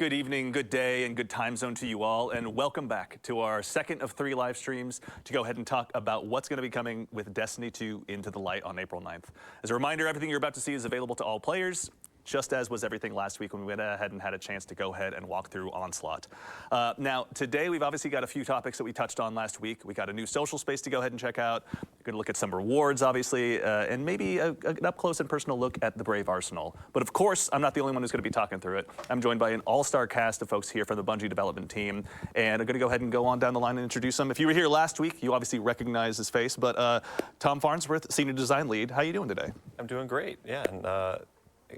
good evening, good day, and good time zone to you all, and welcome back to our second of 3 live streams to go ahead and talk about what's going to be coming with Destiny 2 Into the Light on April 9th. As a reminder, everything you're about to see is available to all players, just as was everything last week when we went ahead and had a chance to go ahead and walk through Onslaught. Now, today we've obviously got a few topics that we touched on last week. We got a new social space to go ahead and check out. We're going to look at some rewards, obviously, and maybe an up-close and personal look at the Brave Arsenal. But of course, I'm not the only one who's going to be talking through it. I'm joined by an all-star cast of folks here from the Bungie development team, and I'm going to go ahead and go on down the line and introduce them. If you were here last week, you obviously recognize his face, but Tom Farnsworth, Senior Design Lead, how you doing today? I'm doing great, yeah. And,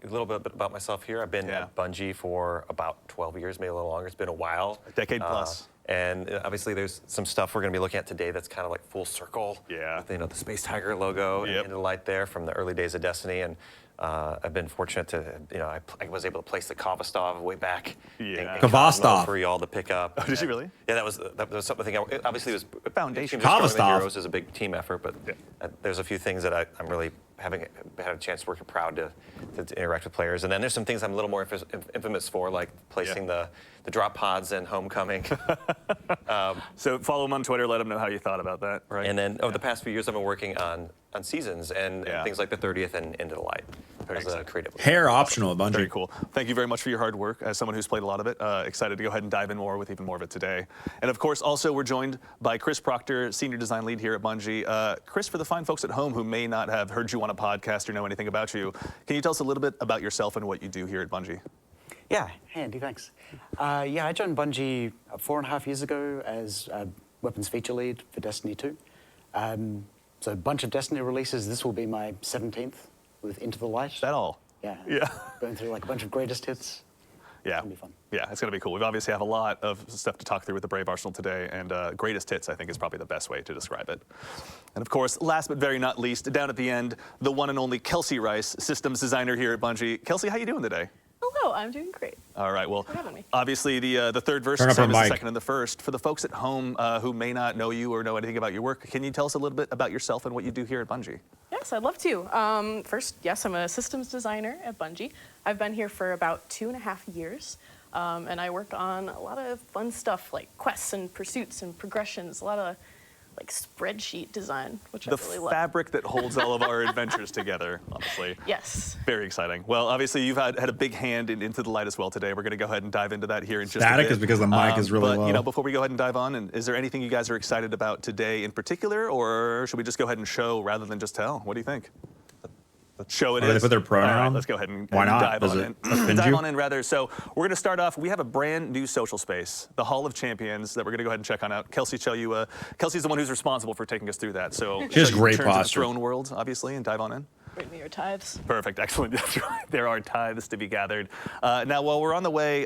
a little bit about myself here. I've been at Bungie for about 12 years, maybe a little longer. It's been a while. A decade plus. And obviously there's some stuff we're going to be looking at today that's kind of like full circle. Yeah. With, the Space Tiger logo and Into the Light there from the early days of Destiny. And I've been fortunate to, I was able to place the Kavastov way back. Yeah. Kavastov. For y'all to pick up. Oh, did you really? Yeah, that was something. Obviously, it was foundation. Kavastov. Heroes is a big team effort, but there's a few things that I'm really having had a chance to work and proud to interact with players. And then there's some things I'm a little more infamous for, like placing the drop pods and Homecoming. So follow him on Twitter, let him know how you thought about that, right? And then over the past few years, I've been working on seasons and things like the 30th and Into the Light. As a creative. Hair optional at Bungie. Very cool. Thank you very much for your hard work. As someone who's played a lot of it, excited to go ahead and dive in more with even more of it today. And of course, also we're joined by Chris Proctor, Senior Design Lead here at Bungie. Chris, for the fine folks at home who may not have heard you on a podcast or know anything about you, can you tell us a little bit about yourself and what you do here at Bungie? Yeah, hey Andy, thanks. I joined Bungie 4.5 years ago as weapons feature lead for Destiny 2. So a bunch of Destiny releases. This will be my 17th. With Into the Light. Is that all? Yeah. Yeah. Going through like a bunch of greatest hits. Yeah. It's gonna be fun. Yeah, it's going to be cool. We obviously have a lot of stuff to talk through with the Brave Arsenal today, and greatest hits, I think, is probably the best way to describe it. And of course, last but very not least, down at the end, the one and only Kelsey Rice, systems designer here at Bungie. Kelsey, how you doing today? Hello, I'm doing great. All right, well, Thanks for having me. obviously the third verse is the same as the second and the first. For the folks at home who may not know you or know anything about your work, can you tell us a little bit about yourself and what you do here at Bungie? Yes, I'd love to. First, yes, I'm a systems designer at Bungie. I've been here for about 2.5 years, and I work on a lot of fun stuff like quests and pursuits and progressions, a lot of like spreadsheet design, which I really love. The fabric that holds all of our adventures together, honestly. Yes. Very exciting. Well, obviously you've had a big hand in Into the Light as well today. We're going to go ahead and dive into that here in just a bit. Static is because the mic is really low. But before we go ahead and dive on, is there anything you guys are excited about today in particular, or should we just go ahead and show rather than just tell? What do you think? Show it is. They put their pronoun? All right, let's go ahead and Why not? dive on in. Let's dive you? on in rather. So we're going to start off. We have a brand new social space, the Hall of Champions, that we're going to go ahead and check on out. Kelsey, Kelsey's the one who's responsible for taking us through that. So she has great turn to the posture. throne world, obviously, and dive on in. Bring me your tithes. Perfect. Excellent. That's right. There are tithes to be gathered. Now, while we're on the way,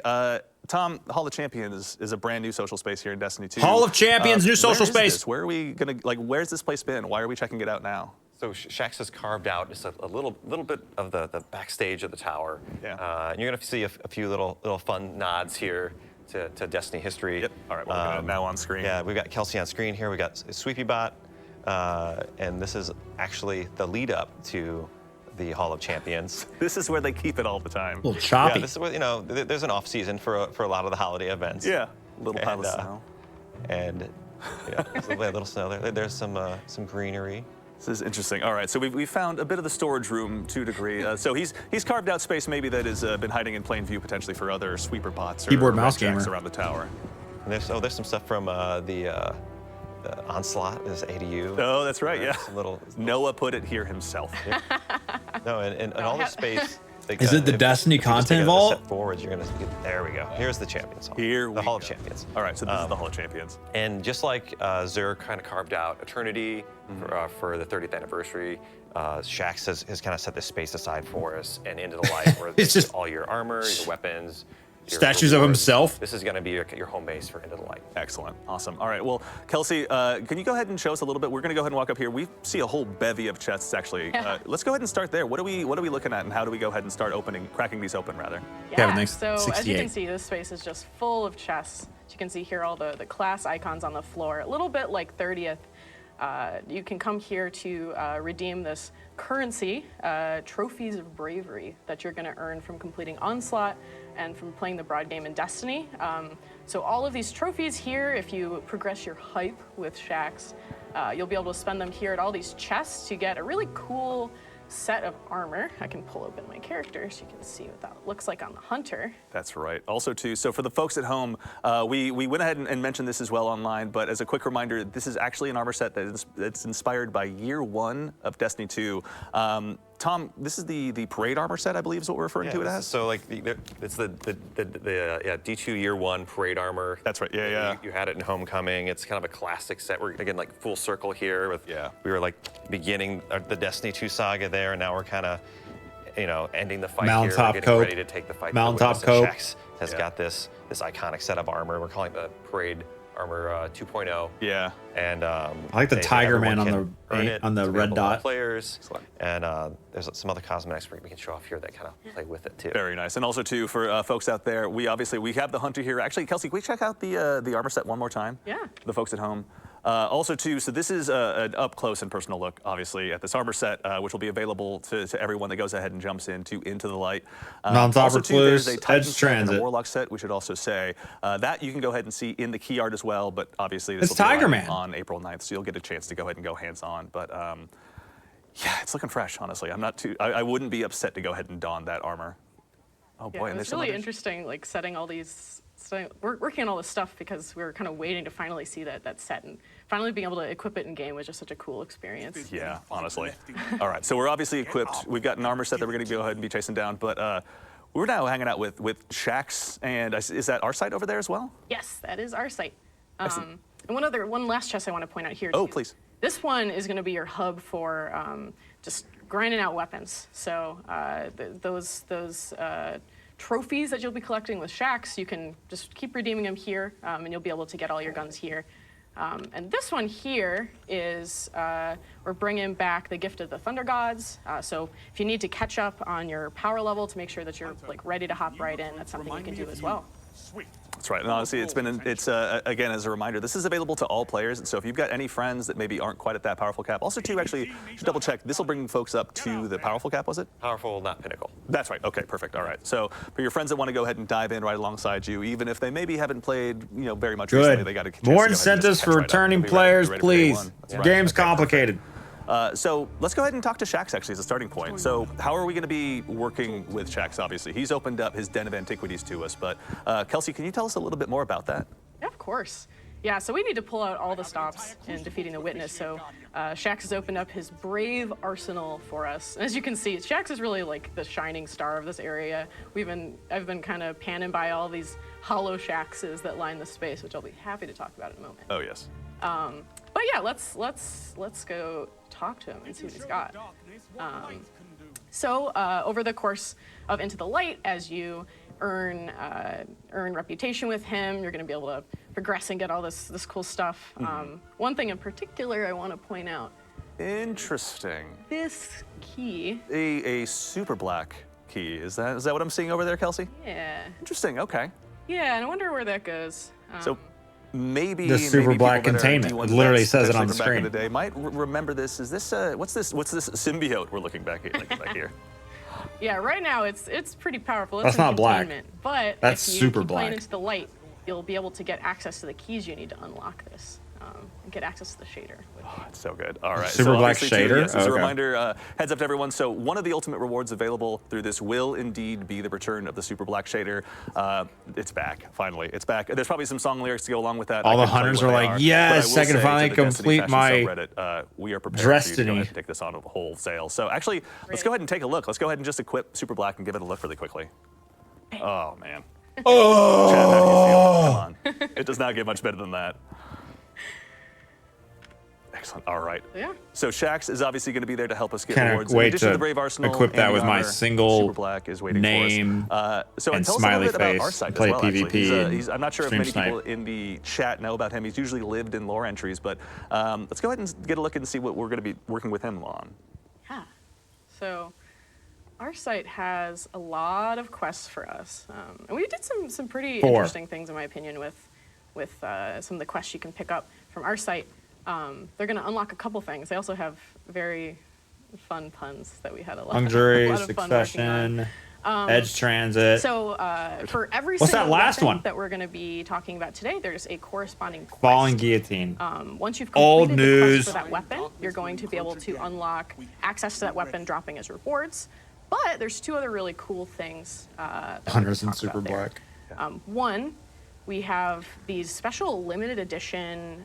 Tom, Hall of Champions is a brand new social space here in Destiny 2. Hall of Champions, new social space. Where are we going to, where's this place been? Why are we checking it out now? So Shax has carved out just a little bit of the backstage of the tower. Yeah. And you're going to see a few little fun nods here to Destiny history. Yep. All right, well, we're now on screen. Yeah, we've got Kelsey on screen here. We got SweepyBot, and this is actually the lead up to the Hall of Champions. This is where they keep it all the time. A little choppy. Yeah, this is where, there's an off season for a lot of the holiday events. Yeah, a little pile of snow. And there's a little snow there. There's some greenery. This is interesting. All right, so we found a bit of the storage room to a degree. So he's carved out space maybe that has been hiding in plain view potentially for other sweeper bots or keyboard mouse gamer around the tower. And there's some stuff from the Onslaught, this ADU. Oh, that's right. Yeah. Little Noah put it here himself. Yeah. No, and all the space. Is it the Destiny content vault? Step forwards, you're gonna get, there we go. Here's the Champions Hall. The Hall of Champions. All right, so this is the Hall of Champions. And just like Zur kind of carved out Eternity for the 30th anniversary, Shax has kind of set this space aside for us and Into the Light, where it's just all your armor, your weapons, statues of himself. This is going to be your home base for Into the Light. Excellent. Awesome. All right. Well, Kelsey, can you go ahead and show us a little bit? We're going to go ahead and walk up here. We see a whole bevy of chests, actually. Let's go ahead and start there. What are we looking at, and how do we go ahead and start cracking these open, rather? Yeah, Kevin, thanks. So 68. as you can see, this space is just full of chests. As you can see here, all the class icons on the floor, a little bit like 30th. you can come here to redeem this currency, trophies of bravery, that you're going to earn from completing Onslaught and from playing the broad game in Destiny. So all of these trophies here, if you progress your hype with Shaxx, you'll be able to spend them here at all these chests to get a really cool set of armor. I can pull open my character so you can see what that looks like on the Hunter. That's right. Also, too, so for the folks at home, we went ahead and mentioned this as well online, but as a quick reminder, this is actually an armor set that's inspired by year 1 of Destiny 2. Tom, this is the parade armor set, I believe, is what we're referring to it as. So like it's the D2 year 1 parade armor. That's right. Yeah. You had it in Homecoming. It's kind of a classic set. We're again like full circle here with we were like beginning the Destiny 2 saga there, and now we're kind of ending the fight Mountaintop here. We're getting cope. ready to take the fight. Mountaintop cope. Shaxx has got this iconic set of armor. We're calling it the parade armor 2.0. Yeah. And I like the they- Tiger Man everyone on can the earn it. on the It's red available to all dot. players. Excellent. And there's some other cosmetics we can show off here that kind of play with it too. Very nice. And also, too, for folks out there, we have the Hunter here. Actually, Kelsey, can we check out the armor set one more time? Yeah. For the folks at home. Also, too, so this is an up-close and personal look, obviously, at this armor set, which will be available to everyone that goes ahead and jumps into the Light. Mountaintop Also, too, there's a recluse, Titan Edge set and a Transit. Warlock set, we should also say. That you can go ahead and see in the key art as well, but obviously this It's will be Tiger live Man. on April 9th, so you'll get a chance to go ahead and go hands-on. But yeah, it's looking fresh, honestly. I wouldn't be upset to go ahead and don that armor. Oh Yeah, boy, it and was there's some really other- interesting, like setting all these. We're working on all this stuff because we were kind of waiting to finally see that set, and finally being able to equip it in game was just such a cool experience. Yeah, honestly. All right, so we're obviously equipped. We've got an armor set that we're going to go ahead and be chasing down, but we're now hanging out with Shaxx, and is that our site over there as well? Yes, that is our site. Excellent. And one last chest I want to point out here. Oh, too. please. This one is going to be your hub for just grinding out weapons. So those trophies that you'll be collecting with Shaxx, you can just keep redeeming them here, and you'll be able to get all your guns here. And this one here is, we're bringing back the Gift of the Thunder Gods. So if you need to catch up on your power level to make sure that you're like ready to hop right in, that's something you can do as well. That's right. And honestly, it's again, as a reminder, this is available to all players. And so if you've got any friends that maybe aren't quite at that powerful cap, also too, actually, to double check, this will bring folks up to the powerful cap, was it? Powerful, not pinnacle. That's right. Okay, perfect. All right. So for your friends that want to go ahead and dive in right alongside you, even if they maybe haven't played, very much recently, they got a chance to go More ahead and just incentives catch for right up. returning Be ready players, for day please. one. That's The right. game's Okay, complicated. So let's go ahead and talk to Shaxx actually as a starting point. So how are we going to be working with Shaxx? Obviously, he's opened up his Den of Antiquities to us. But Kelsey, can you tell us a little bit more about that? Yeah, of course. Yeah, so we need to pull out all the stops in defeating the Witness. So Shaxx has opened up his brave arsenal for us. And as you can see, Shaxx is really like the shining star of this area. I've been kind of panning by all these hollow Shaxxes that line the space, which I'll be happy to talk about in a moment. Oh yes. But yeah, let's go talk to him and see what he's got. So over the course of Into the Light, as you earn reputation with him, you're going to be able to progress and get all this cool stuff. One thing in particular I want to point out. Interesting. This key. A super black key. Is that what I'm seeing over there, Kelsey? Yeah. Interesting. Okay. Yeah, and I wonder where that goes. So maybe The super maybe black people that are containment. D1 It literally vets, says it on the potentially from back in screen. the day might remember this. Is this what's this symbiote we're looking back here? Yeah, right now it's pretty powerful. It's That's in not black. containment. But That's if you super keep playing black. Into the Light, you'll be able to get access to the keys you need to unlock this and get access to the shader. It's so good. All right. Super so black obviously, too, shader? yes, as a Okay. reminder, heads up to everyone. So one of the ultimate rewards available through this will indeed be the return of the super black shader. It's back. Finally, it's back. There's probably some song lyrics to go along with that. All I the couldn't tell you hunters what are they like, but "Yes, I I can will say finally to the Destiny complete Fashion my subreddit, we are prepared for you to go Destiny." ahead and take this on wholesale. So actually, let's go ahead and take a look. Let's go ahead and just equip super black and give it a look really quickly. Oh man. Oh. Chad, how do you feel? Come on. It does not get much better than that. Excellent. All right. Yeah. So Shaxx is obviously going to be there to help us get Can't rewards. In wait addition to the Brave Arsenal, equip that and with the my armor, single Super Black is waiting name for us. So and tell us a little smiley bit about face, our site play as well. PvP Actually. and I'm not sure if stream many people snipe. in the chat know about him. He's usually lived in lore entries, but let's go ahead and get a look and see what we're going to be working with him on. Yeah. So our site has a lot of quests for us, and we did some pretty 4. interesting things, in my opinion, with some of the quests you can pick up from our site. they're going to unlock a couple things. They also have very fun puns that we had a lot Luxury, of fun working on. Succession, Edge Transit. So for every What's that single last weapon one? that we're going to be talking about today, there's a corresponding quest. Falling Guillotine. Once you've Old completed the news. quest for that weapon, you're going to be able to unlock access to that weapon, dropping as rewards. But there's two other really cool things. That we're gonna Hunters and talk about Super there. Black. One, we have these special limited edition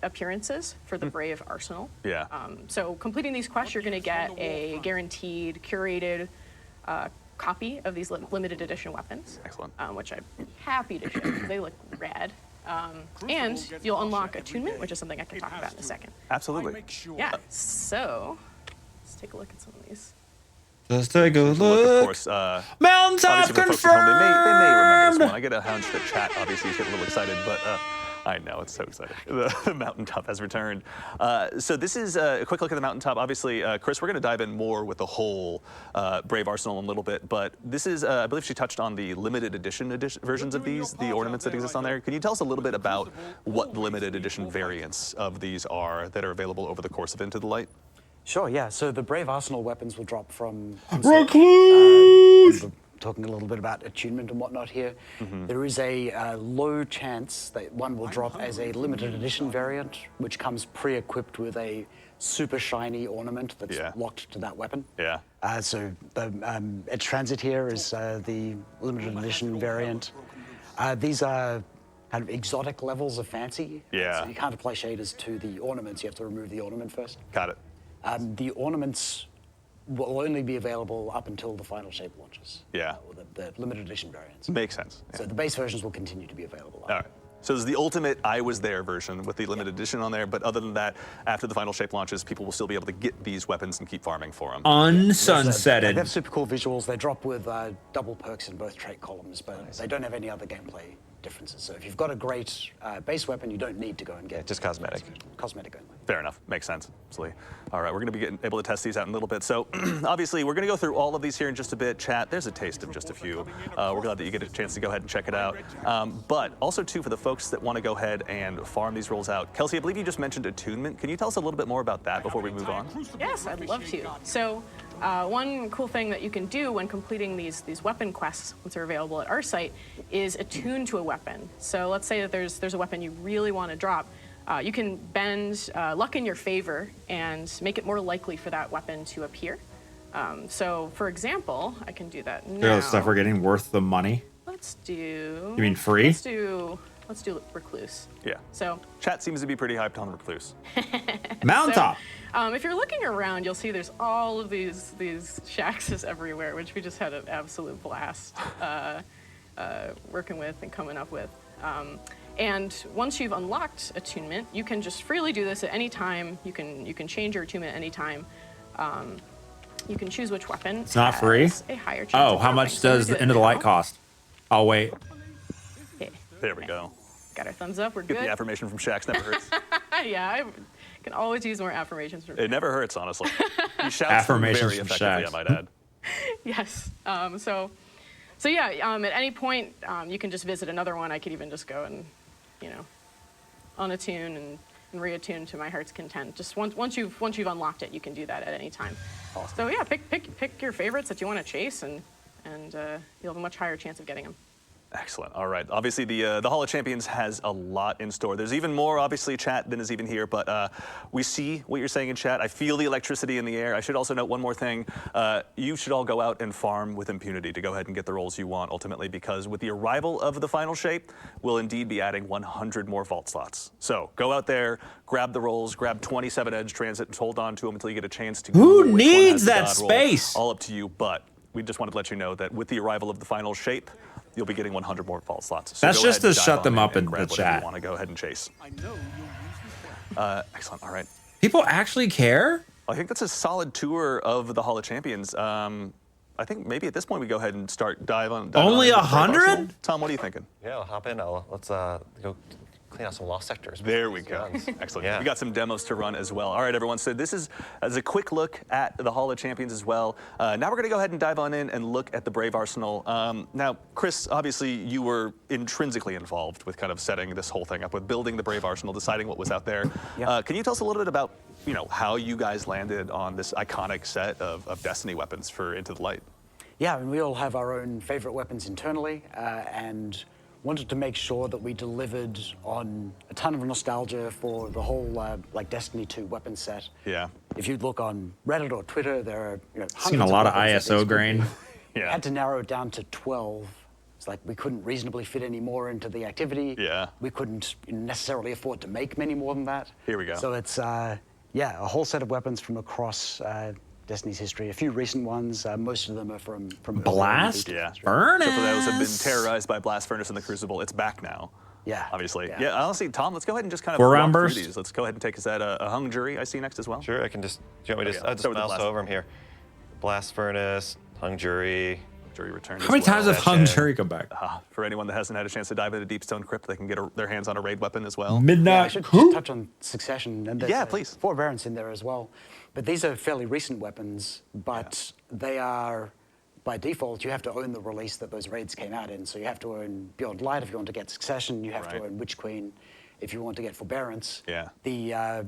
appearances for the Brave Arsenal. Yeah. So completing these quests, you're going to get a guaranteed, curated copy of these limited edition weapons. Excellent. Which I'm happy to show because they look rad. And you'll unlock attunement, which is something I can talk about in a second. Absolutely. Yeah. So let's take a look at some of these. Just take a Of look. course, Mountaintop obviously for folks at home, they may remember this confirmed. one. I get a hunch that chat obviously is getting a little excited, but I know, it's so exciting. The mountaintop has returned. So this is a quick look at the mountaintop. Obviously, Chris, we're going to dive in more with the whole Brave Arsenal in a little bit, but this is, I believe she touched on the limited edition versions of these, the ornaments that exist on there. Can you tell us a little bit about what the limited edition variants of these are that are available over the course of Into the Light? Sure, yeah. So the Brave Arsenal weapons will drop from Recluse! we're talking a little bit about attunement and whatnot here. There is a low chance that one will drop as a limited edition variant, which comes pre-equipped with a super shiny ornament that's locked to that weapon. Yeah. So the Edge Transit here is the limited edition variant. These are kind of exotic levels of fancy. Yeah. So you can't apply shaders to the ornaments. You have to remove the ornament first. Got it. The ornaments will only be available up until the final shape launches. Yeah. Or the limited edition variants. Makes sense. So the base versions will continue to be available. All right. So this is the ultimate I was there version with the limited edition on there, but other than that, after the final shape launches, people will still be able to get these weapons and keep farming for them. They Unsunsetted. have super cool visuals. They drop with double perks in both trait columns, but they don't have any other gameplay differences. So if you've got a great base weapon, you don't need to go and get just cosmetic. Cosmetic only. Fair enough. Makes sense. Absolutely. All right, we're going to be able to test these out in a little bit. So obviously, we're going to go through all of these here in just a bit. Chat, there's a taste of just a few. We're glad that you get a chance to go ahead and check it out. But also, too, for the folks that want to go ahead and farm these rolls out. Kelsey, I believe you just mentioned attunement. Can you tell us a little bit more about that before we move on? Yes, I'd love to. So one cool thing that you can do when completing these weapon quests, once they're available at our site, is attune to a weapon. So let's say that there's a weapon you really want to drop. You can bend luck in your favor and make it more likely for that weapon to appear. So for example, I can do that now. Real stuff we're getting worth the money. Let's do... You mean free? Let's do Recluse. Yeah. So Chat seems to be pretty hyped on Recluse. Mountaintop. if you're looking around, you'll see there's all of these shaxes everywhere, which we just had an absolute blast working with and coming up with. And once you've unlocked attunement, you can just freely do this at any time. You can change your attunement at any time. You can choose which weapon. It's not free? has a higher chance Oh, of how dropping. much So we does do the it End of the Light now. cost? I'll wait. Okay. There we go. Got our thumbs up. We're Get good. the affirmation from Shax. Never hurts. Yeah, I can always use more affirmations from It never hurts, honestly. He shouts Affirmations very from effectively, I Shax. Hmm? might add. Yes. So yeah, at any point, you can just visit another one. I could even just go and, unattune and reattune to my heart's content. Just once you've unlocked it, you can do that at any time. Awesome. So yeah, pick your favorites that you want to chase, and you'll have a much higher chance of getting them. Excellent. All right. Obviously, the Hall of Champions has a lot in store. There's even more, obviously, chat than is even here, but we see what you're saying in chat. I feel the electricity in the air. I should also note one more thing. You should all go out and farm with impunity to go ahead and get the rolls you want, ultimately, because with the arrival of the final shape, we'll indeed be adding 100 more vault slots. So go out there, grab the rolls, grab 27 Edge Transit, and hold on to them until you get a chance to. Who Google which one needs has the that God roll. space? All up to you, but we just wanted to let you know that with the arrival of the final shape, you'll be getting 100 more vault slots. So That's go just ahead and to dive shut on them up in grab the whatever chat. You want to go ahead and chase. Excellent. All right. People actually care? I think that's a solid tour of the Hall of Champions. I think maybe at this point we go ahead and start dive on. Only into the 100? Arsenal. Tom, what are you thinking? Yeah, I'll hop in. Let's go clean out some lost sectors. There we go. Guns. Excellent. Yeah. We got some demos to run as well. All right, everyone. So this is as a quick look at the Hall of Champions as well. Now we're going to go ahead and dive on in and look at the Brave Arsenal. Now, Chris, obviously you were intrinsically involved with kind of setting this whole thing up, with building the Brave Arsenal, deciding what was out there. Yeah. Can you tell us a little bit about how you guys landed on this iconic set of Destiny weapons for Into the Light? Yeah, and we all have our own favorite weapons internally, and wanted to make sure that we delivered on a ton of nostalgia for the whole like Destiny 2 weapon set. Yeah. If you look on Reddit or Twitter, there are Seen a hundreds lot of weapons that ISO these grain. people Yeah. had to narrow it down to 12. It's like we couldn't reasonably fit any more into the activity. Yeah. We couldn't necessarily afford to make many more than that. Here we go. So it's yeah, a whole set of weapons from across Destiny's history. A few recent ones. Most of them are from early Blast? Destiny Yeah. history. Furnace. So for those who have been terrorized by Blast Furnace and the Crucible, it's back now. Yeah. Obviously. Yeah. Yeah, honestly, Tom, let's go ahead and just kind of 4 walk round through burst? these. Let's go ahead and take us at a hung jury I see next as well. Sure, I can just. Do you want me There to? we go. I'll just Start with the mouse blast. over them here. Blast furnace, hung jury. Jury returned. How many times have Hung Session. Jury come back? For anyone that hasn't had a chance to dive into Deep Stone Crypt, they can get their hands on a raid weapon as well. Yeah, I Midnight. should Who? just touch on Succession. And there's, Yeah, please. Forbearance in there as well. But these are fairly recent weapons, but they are, by default, you have to own the release that those raids came out in. So you have to own Beyond Light if you want to get Succession. You have Right. to own Witch Queen if you want to get Forbearance. Yeah. The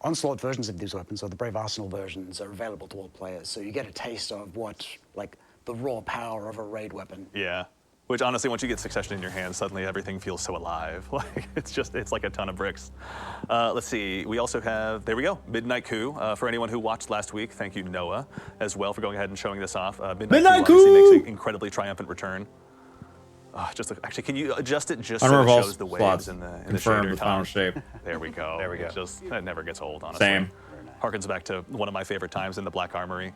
Onslaught versions of these weapons, or the Brave Arsenal versions, are available to all players. So you get a taste of what, like, the raw power of a raid weapon. Yeah. Which honestly, once you get Succession in your hands, suddenly everything feels so alive. Like it's like a ton of bricks. Let's see. We also have, there we go, Midnight Coup. For anyone who watched last week, thank you, Noah, as well, for going ahead and showing this off. Midnight Coup obviously Coup! makes an incredibly triumphant return. Actually, can you adjust it just so it Unrevolve shows the waves slots. in the Confirm shader, the final Tom? shape. There we go. There we go. That never gets old, honestly. Same. Harkens back to one of my favorite times in the Black Armory.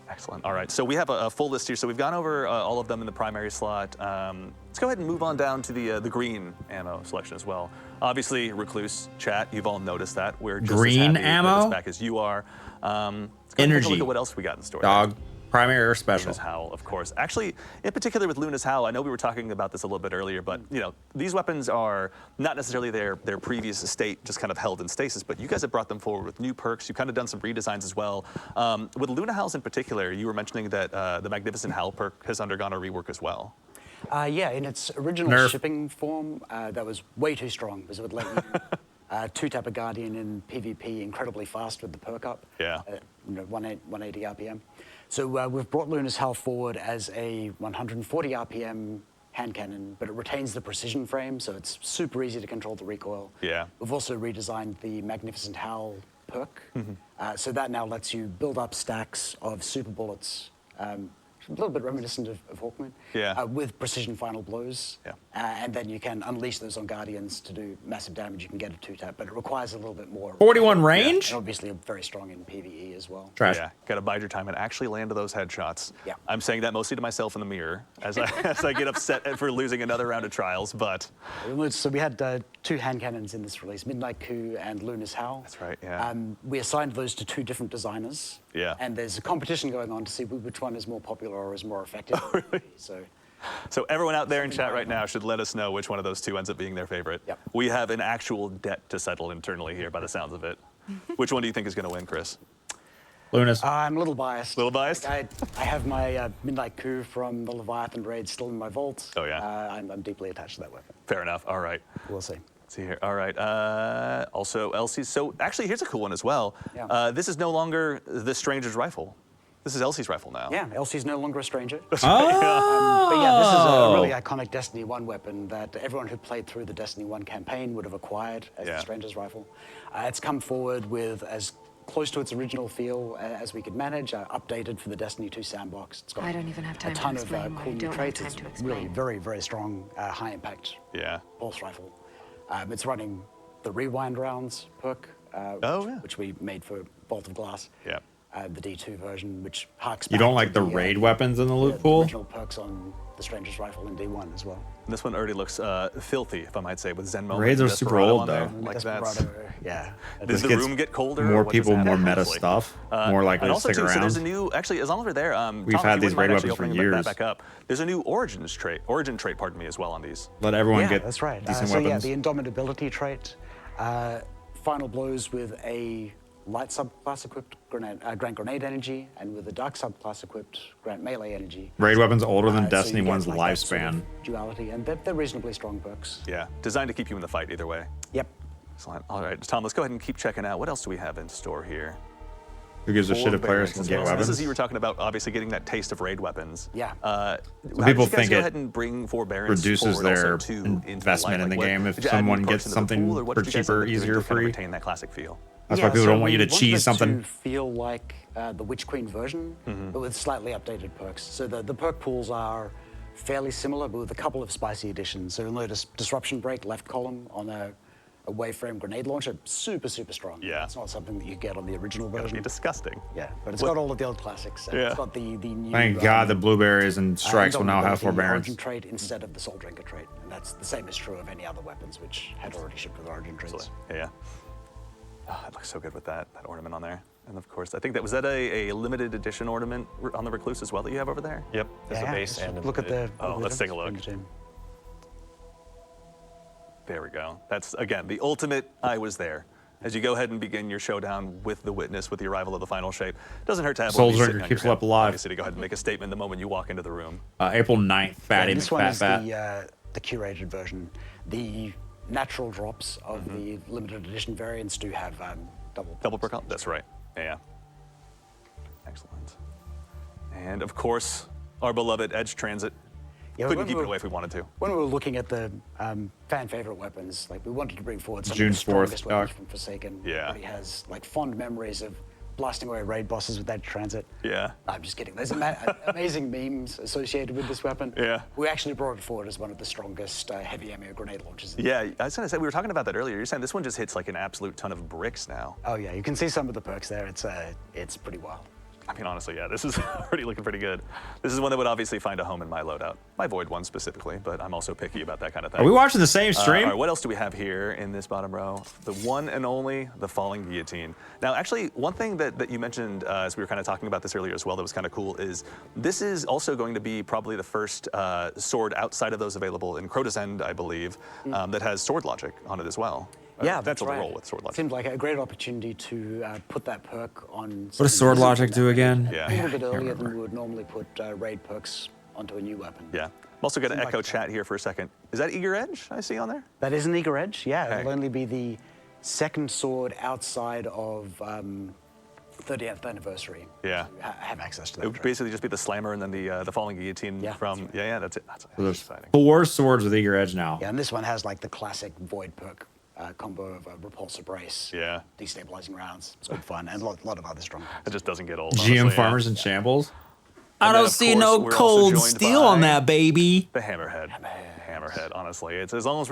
Excellent. All right, so we have a full list here. So we've gone over all of them in the primary slot. Let's go ahead and move on down to the green ammo selection as well. Obviously, Recluse, chat, you've all noticed that. We're just Green as happy ammo? that it's back as you are. Let's go ahead and take a Energy. look at what else we got in store. Dog. Primary or special? Luna's Howl, of course. Actually, in particular with Luna's Howl, I know we were talking about this a little bit earlier, but these weapons are not necessarily their previous state, just kind of held in stasis, but you guys have brought them forward with new perks. You've kind of done some redesigns as well. With Luna Howls in particular, you were mentioning that the Magnificent Howl perk has undergone a rework as well. Yeah, in its original Nerf. shipping form, that was way too strong because it would let you two-tap a Guardian in PvP incredibly fast with the perk up. Yeah. 180 RPM. So we've brought Luna's Howl forward as a 140 RPM hand cannon, but it retains the precision frame, so it's super easy to control the recoil. Yeah. We've also redesigned the Magnificent Howl perk, so that now lets you build up stacks of super bullets, a little bit reminiscent of Hawkmoon, Yeah. with precision final blows. Yeah. And then you can unleash those on Guardians to do massive damage. You can get a two-tap, but it requires a little bit more. 41 range? And obviously very strong in PvE as well. Trash. Yeah, got to bide your time and actually land those headshots. Yeah. I'm saying that mostly to myself in the mirror as I get upset for losing another round of trials, but So we had two hand cannons in this release, Midnight Coup and Luna's Howl. That's right, yeah. We assigned those to two different designers. Yeah. And there's a competition going on to see which one is more popular or is more effective. Oh, really? So everyone out there in chat right now should let us know which one of those two ends up being their favorite. Yep. We have an actual debt to settle internally here by the sounds of it. Which one do you think is going to win, Chris? Luna's. I'm a little biased. Little biased? I have my Midnight Coup from the Leviathan raid still in my vault. Oh, yeah. I'm deeply attached to that weapon. Fair enough. All right. We'll see. Let's see here. All right. Also, Elsie's. So actually, here's a cool one as well. Yeah. This is no longer the Stranger's rifle. This is Elsie's rifle now. Yeah, Elsie's no longer a stranger. Oh! But yeah, this is a really iconic Destiny 1 weapon that everyone who played through the Destiny 1 campaign would have acquired as Yeah. the Stranger's rifle. It's come forward with as close to its original feel as we could manage, updated for the Destiny 2 sandbox. It's got I don't even have time a to ton of explain why I cool new don't have traits. time It's to really explain. very, very strong, high-impact Yeah. pulse rifle. It's running the Rewind rounds perk, Oh, yeah. which we made for Bolt of Glass. Yeah. the D2 version, which harks You back don't to like the raid weapons in the loot the pool? original perks on the Stranger's Rifle in D1 as well. This one already looks filthy, if I might say, with Zen Moment. Raids and are super Desperado old, on there. though. Like that's. Desperado, yeah. Does the gets room get colder? More or what does people, happen? more meta Honestly. stuff, more likely and to also stick too, so around. there's a new, actually, as long as we're there, We've Tom, had if you these wouldn't raid mind actually weapons for opening that years. back up. There's a new origin trait, pardon me, as well on these. Let everyone Yeah, get that's right. decent so weapons. yeah, the Indomitability trait, final blows with a light subclass equipped grant grenade energy, and with a dark subclass equipped grant melee energy. Raid weapons older than So Destiny you get, 1's like, that sort of lifespan. duality, and they're reasonably strong perks. Yeah, designed to keep you in the fight either way. Yep. Excellent. All right, Tom, let's go ahead and keep checking out. What else do we have in store here? Who gives a shit if players Variants can as get well. So weapons? This is you were talking about, obviously getting that taste of raid weapons. Yeah. How people did you guys think go it ahead and bring forbearance reduces forward also their to into investment light? in the Like, game if did you add new someone perks gets into the something pool, or what for did you guys cheaper, end up doing easier, to kind of free? retain that classic feel? That's why people so don't want you we to wanted cheese it something. to feel like the Witch Queen version, but with slightly updated perks. So the perk pools are fairly similar, but with a couple of spicy additions. So you'll notice Disruption Break left column on a waveframe grenade launcher, super strong. Yeah. It's not something that you get on the original It'd be version. disgusting. Yeah, but it's got all of the old classics. Yeah. It's got the new. Thank God the blueberries and strikes will now have Indomitability forbearance. Origin trait instead of the Soul Drinker trait, and that's the same is true of any other weapons which had already shipped with Origin traits. Yeah. Oh, it looks so good with that ornament on there. And of course, I think was that a limited edition ornament on the Recluse as well that you have over there? Yep, there's Yeah, a base just and look at the. Oh, let's take a look. difference between There we go. That's, again, the ultimate I was there. As you go ahead and begin your showdown with the Witness with the arrival of the final shape, doesn't hurt to have Soul one of these Drinker sitting on keeps your you up hip, alive. obviously, to go ahead and make a statement the moment you walk into the room. April 9th, Fatty this one is McFat. the curated version. The natural drops of the limited edition variants do have double Perk up? That's right. Yeah. Excellent. And of course, our beloved Edge Transit. Yeah, Couldn't when keep we it were- away if we wanted to. When we were looking at the fan favorite weapons, like we wanted to bring forward some June of the 4th, strongest weapons Doc. from Forsaken. Yeah. Everybody has like fond memories of blasting away raid bosses with that transit. Yeah. I'm just kidding. There's amazing memes associated with this weapon. Yeah. We actually brought it forward as one of the strongest heavy ammo grenade launchers. Yeah, I was going to say, we were talking about that earlier. You're saying this one just hits like an absolute ton of bricks now. Oh yeah, you can see some of the perks there. It's pretty wild. I mean, honestly, yeah, this is already looking pretty good. This is one that would obviously find a home in my loadout. My Void one specifically, but I'm also picky about that kind of thing. Are we watching the same All stream? right, what else do we have here in this bottom row? The one and only, the Falling Guillotine. Now, actually, one thing that you mentioned as we were kind of talking about this earlier as well that was kind of cool is this is also going to be probably the first sword outside of those available in Crota's End, I believe, that has sword logic on it as well. Yeah, That's that's right. roll with sword logic. Seemed like a great opportunity to put that perk on. What does sword logic do again? Yeah. A little bit earlier than we would normally put raid perks onto a new weapon. Yeah. I'm also going to Seemed like echo that. chat here for a second. Is that Eager Edge I see on there? That is an Eager Edge, yeah. Okay. It'll only be the second sword outside of 30th anniversary. Yeah. to have access to It that. would trait. basically just be the Slammer and then the Falling Guillotine Yeah, from... that's Yeah, that's it. That's So there's exciting. 4 swords with Eager Edge now. Yeah, and this one has like the classic Void perk combo of Repulsor Brace, Yeah. destabilizing rounds. It's good fun, and a lot of other strong ones. It just doesn't get old. GM honestly, Farmers yeah. in Shambles. And I then, don't of see course, no we're also cold joined steel on by that, baby. The Hammerhead. Hammerhead, honestly. It's as long as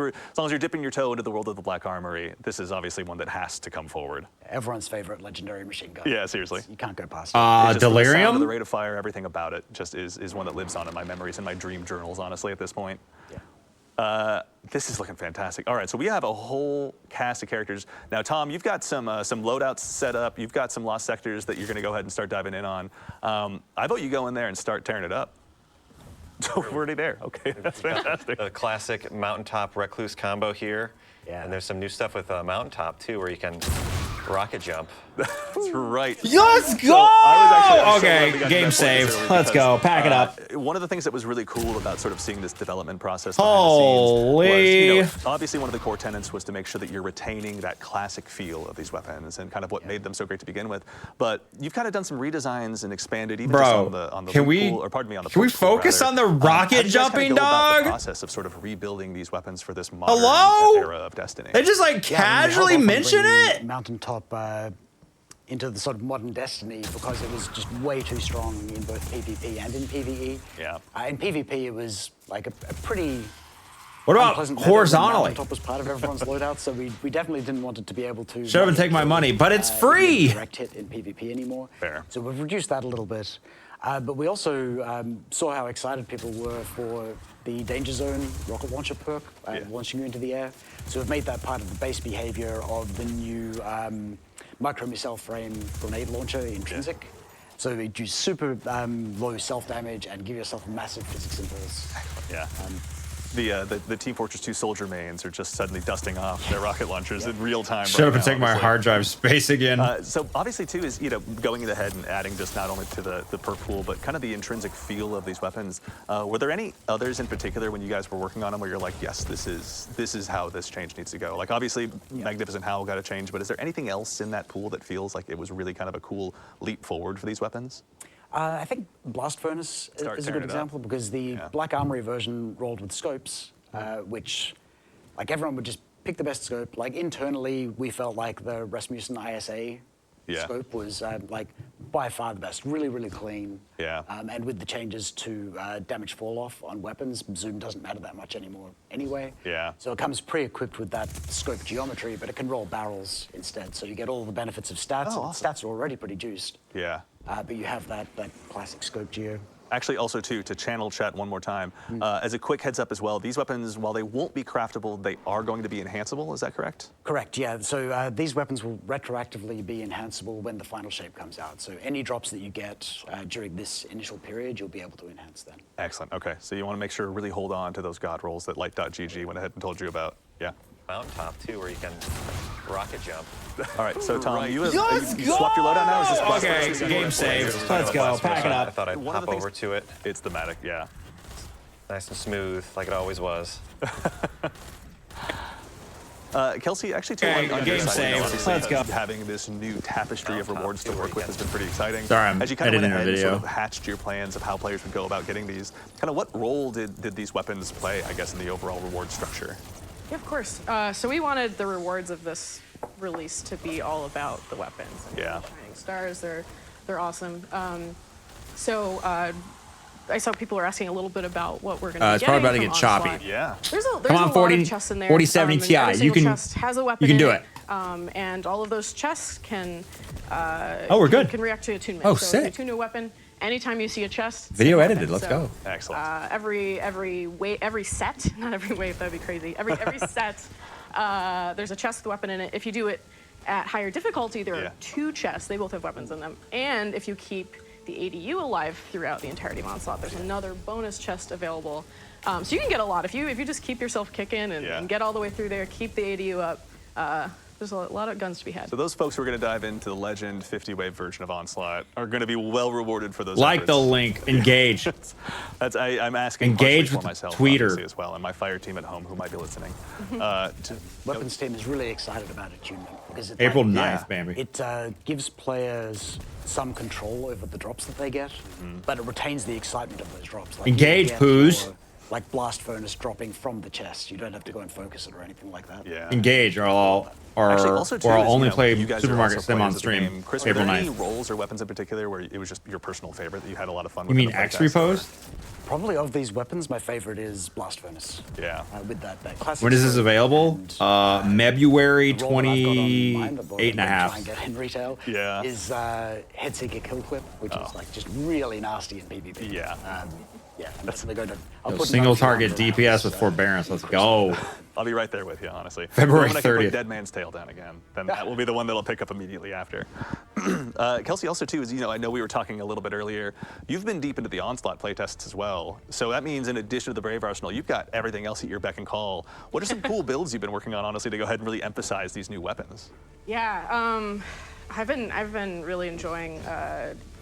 you're dipping your toe into the world of the Black Armory, this is obviously one that has to come forward. Everyone's favorite legendary machine gun. Yeah, seriously. You can't go past it. It's just from the sound Delirium? to the rate of fire, everything about it just is one that lives on in my memories and my dream journals, honestly, at this point. Yeah. This is looking fantastic. All right, so we have a whole cast of characters. Now, Tom, you've got some loadouts set up. You've got some lost sectors that you're going to go ahead and start diving in on. I vote you go in there and start tearing it up. So we're already there. Okay, that's fantastic. The classic Mountaintop Recluse combo here. Yeah. And there's some new stuff with Mountaintop too, where you can rocket jump. That's right. Let's go! I was actually- I'm so glad we Okay, got to game that point saved. this early Let's go. because, Pack it up. One of the things that was really cool about sort of seeing this development process behind the scenes Holy. was, obviously one of the core tenets was to make sure that you're retaining that classic feel of these weapons and kind of what made them so great to begin with. But you've kind of done some redesigns and expanded even just Bro, on the can loot we pool, or pardon me, on the can we perk pool, focus rather. on the How rocket did you guys kinda jumping, go about dog? the process of sort of rebuilding these weapons for this modern Hello? era of Destiny. They just like Yeah, I mean, they held casually off on mention bringing it. Mountaintop into the sort of modern Destiny because it was just way too strong in both PvP and in PvE. Yeah. In PvP, it was like a pretty What about unpleasant meta when horizontally? mountaintop was part of everyone's loadout, so we definitely didn't want it to be able to. Shut up and take my money, but it's free! Direct hit in PvP anymore. Fair. So we've reduced that a little bit. But we also saw how excited people were for the Danger Zone rocket launcher perk, launching you into the air. So we've made that part of the base behavior of the new micro missile frame grenade launcher intrinsic. So you do super low self-damage and give yourself massive physics impulse. Yeah. The Team Fortress 2 soldier mains are just suddenly dusting off their rocket launchers in real time. Shut up and take my hard drive space again. So obviously too is going ahead and adding just not only to the perk pool but kind of the intrinsic feel of these weapons. Were there any others in particular when you guys were working on them where you're like, yes, this is how this change needs to go? Like obviously Magnificent Howl got a change, but is there anything else in that pool that feels like it was really kind of a cool leap forward for these weapons? I think Blast Furnace is a good example because the Black Armory version rolled with scopes, which, like, everyone would just pick the best scope. Like, internally, we felt like the Rasmussen ISA scope was, like, by far the best. Really, really clean. Yeah. And with the changes to damage fall-off on weapons, zoom doesn't matter that much anymore anyway. Yeah. So it comes pre-equipped with that scope geometry, but it can roll barrels instead. So you get all the benefits of stats. Oh, and awesome. stats are already pretty juiced. Yeah. But you have that classic scope geo. Actually, also, too, to channel chat one more time, as a quick heads up as well, these weapons, while they won't be craftable, they are going to be enhanceable. Is that correct? Correct, yeah. So these weapons will retroactively be enhanceable when the final shape comes out. So any drops that you get during this initial period, you'll be able to enhance them. Excellent. Okay. So you want to make sure to really hold on to those god rolls that Light.gg went ahead and told you about. Yeah. Mountaintop too, where you can rocket jump. All right. So Tom, you swapped your loadout now? Or is this plus Okay, versus game plus saved. versus Let's go. plus Pack it versus? I up. thought I'd One of hop the things- over to it. It's thematic, yeah. Nice and smooth, like it always was. Kelsey, actually, too, Okay, on game your side, saved. obviously, Let's go. having this new tapestry of rewards to work with has been pretty exciting. Sorry, I'm As you kind of went editing a ahead and video. sort of hatched your plans of how players would go about getting these, kind of what role did these weapons play, I guess, in the overall reward structure? Yeah, of course. So we wanted the rewards of this release to be all about the weapons. I mean, Yeah. the Shining Stars, they're awesome. I saw people are asking a little bit about what we're going to be It's probably about to getting get from choppy. Onslaught. Yeah. There's a Come on, lot 40 of chests in there. 4070 and Ti. every You single can- chest has a weapon you can in do it. And all of those chests can Oh, we're good. can react to attunement. Oh, so if you sick. attune to a weapon, anytime you see a chest, it's Video a edited. weapon. Let's So, go. Excellent. every set, not every wave, that'd be crazy. Every set, there's a chest with a weapon in it. If you do it at higher difficulty, there are 2 chests. They both have weapons in them. And if you keep the ADU alive throughout the entirety of Onslaught, there's another bonus chest available. So you can get a lot if you just keep yourself kicking and get all the way through there, keep the ADU up. There's a lot of guns to be had. So those folks who are going to dive into the Legend 50-wave version of Onslaught are going to be well rewarded for those Like efforts. the link. Engage. I'm asking Engage partially with for myself, Tweeter. obviously, as well, and my fire team at home who might be listening. Weapons team is really excited about attunement because it, April like, 9th, baby. it gives players some control over the drops that they get, but it retains the excitement of those drops. Like, you Engage, get poos. your, like Blast Furnace dropping from the chest. You don't have to go and focus it or anything like that. Yeah. Engage, or I'll Actually, also too, or I'll is, only you know, play you guys are Supermarket also Sim on players of the game. stream. Chris, were April there any 9th. roles or weapons in particular where it was just your personal favorite that you had a lot of fun You with? mean in the X playtest? repost? Probably of these weapons, my favorite is Blast Furnace. Yeah. With that classic. When is this scope available? and, February the roll that I've got on mine, 28 and a that I'm trying half. to get in retail Yeah. is Headseeker Kill Clip, which is like just really nasty in PvP. Yeah. Yeah, I'm definitely going to. I'll Yo, put single another target round around DPS this, with forbearance. Let's go. I'll be right there with you, honestly. February When I can put 30th. Dead Man's Tail down again, then that will be the one that I'll pick up immediately after. Kelsey, also too, is, you know, I know we were talking a little bit earlier. You've been deep into the Onslaught playtests as well. So that means in addition to the Brave Arsenal, you've got everything else at your beck and call. What are some cool builds you've been working on, honestly, to go ahead and really emphasize these new weapons? Yeah, I've been really enjoying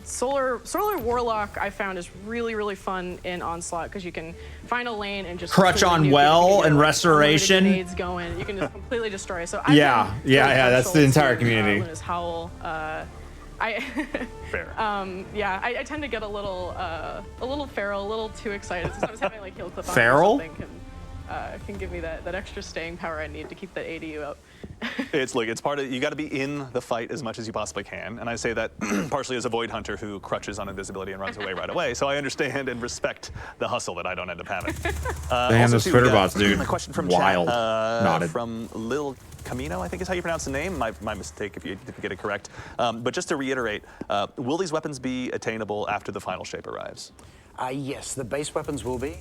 Solar Warlock. I found is really fun in Onslaught because you can find a lane and just Crutch completely on nuke it. You well can get, and like, unlimited restoration. grenades going. You can just completely destroy. So I've Yeah, been yeah, really yeah, that's partial the entire to, community. Luna's Howl. Fair. Yeah, I tend to get a little feral, a little too excited. Sometimes having like kill clip on Feral? or something can give me that extra staying power I need to keep that ADU up. It's part of, you got to be in the fight as much as you possibly can. And I say that partially as a Void Hunter who crutches on invisibility and runs away right away. So I understand and respect the hustle that I don't end up having. Damn, those too, Twitter we got bots, dude. A question from Wild. chat, Nodded. from Lil Camino, I think is how you pronounce the name. My mistake if you get it correct. But just to reiterate, will these weapons be attainable after the final shape arrives? Yes, the base weapons will be,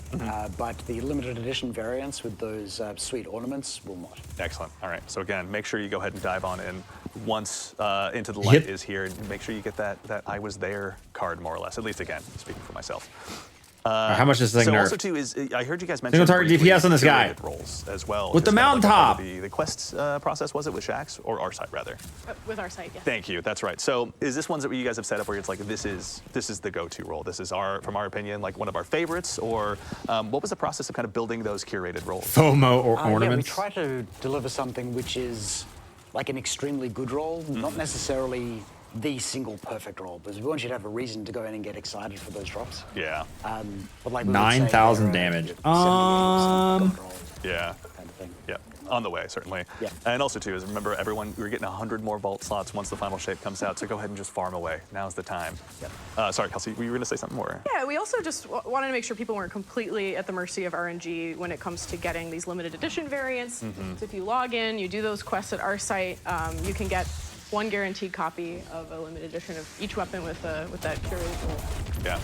but the limited edition variants with those sweet ornaments will not. Excellent. All right. So again, make sure you go ahead and dive on in once Into the Light Yep. is here, and make sure you get that I was there card more or less. At least again, speaking for myself. How much does this thing So nerf? also too is I heard you guys mention Single target briefly DPS on this guy. curated roles as well. With the Just kind of like mountaintop. part of the quests process, was it with Shaxx or our site rather? With our site, yes. Thank you. That's right. So is this ones that you guys have set up where it's like this is the go-to role? This is from our opinion, like one of our favorites, or what was the process of kind of building those curated roles? FOMO or Yeah, we ornaments. try to deliver something which is like an extremely good role, not necessarily the single perfect role, because we want you to have a reason to go in and get excited for those drops. Yeah. But like we would say, 9,000 they're, damage. Yeah.70% good roll kind of thing. Yeah, on the way, certainly. Yeah. And also, too, is remember, everyone, we're getting 100 more vault slots once the final shape comes out, so go ahead and just farm away. Now's the time. Sorry, Kelsey, were you going to say something more? Yeah, we also just wanted to make sure people weren't completely at the mercy of RNG when it comes to getting these limited edition variants. So if you log in, you do those quests at our site, you can get one guaranteed copy of a limited edition of each weapon with that curated role. Yeah.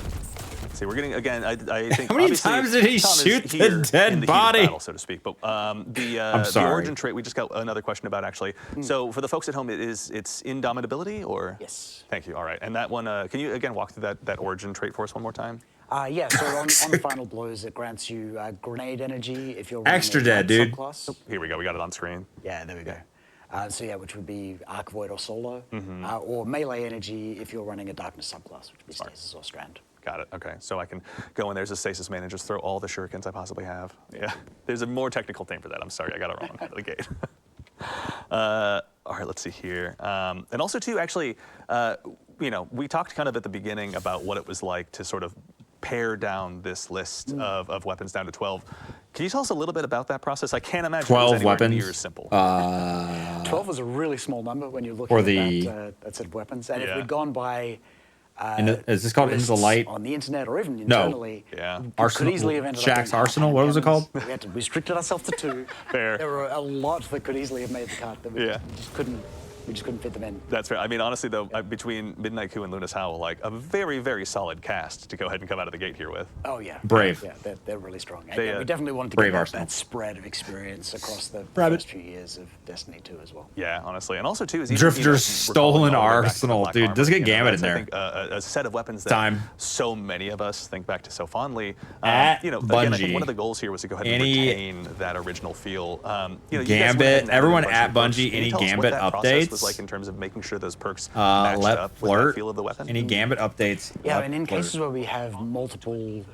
See, we're getting, again, I think How many obviously times did he Tom is shoot the here dead in the heat of body? battle, so to speak. But the sorry. origin trait, we just got another question about, actually. So for the folks at home, it's Indomitability, or? Yes. Thank you. All right. And that one, can you, again, walk through that origin trait for us one more time? Yeah, so on final blows, it grants you grenade energy if you're running Extra a dead, light dude. subclass. Here we go. We got it on screen. Yeah, there we go. So yeah, which would be Arc Void or Solo, or melee energy if you're running a Darkness subclass, which would be Stasis or Strand. Got it. Okay. So I can go in there's a stasis man and just throw all the shurikens I possibly have. Yeah. There's a more technical name for that. I'm sorry. I got it wrong out of the gate. All right. Let's see here. And also, too, actually, we talked kind of at the beginning about what it was like to sort of pare down this list of weapons down to 12. Can you tell us a little bit about that process? I can't imagine 12 it was anywhere weapons? near as simple. 12 was a really small number when you're looking Or at the- that set of weapons. And if Yeah. we'd gone by Is this called Into the lists Light? on the internet or even No. internally, Yeah. we Arsenal- could easily have ended up Shaxx doing Arsenal? What was it called? We had to restricted ourselves to 2. Fair. There were a lot that could easily have made the cut that we Yeah. we just couldn't fit them in. That's fair. I mean, honestly, though, between Midnight Coup and Luna's Howl, like a very, very solid cast to go ahead and come out of the gate here with. Oh yeah, Brave. Yeah, they're really strong. And They, yeah, we definitely wanted to Brave get Arsenal. that spread of experience across the Rabbit. first few years of Destiny 2 as well. Yeah, honestly, and also too is even, Drifter's stolen recalling all the way back to the arsenal, Black dude. Armor, Doesn't get Gambit in that's, I there. think, a set of weapons that Time. so many of us think back to so fondly. At again, I think Bungie, one of the goals here was to go ahead and any retain that original feel. You guys went Gambit, ahead and added everyone a bunch at of perks. Bungie, Can you any tell us what Gambit that process was updates? like in terms of making sure those perks matched Let up with flirt. that feel of the weapon? Any Gambit updates? Yeah, let and in flirt. cases where we have multiple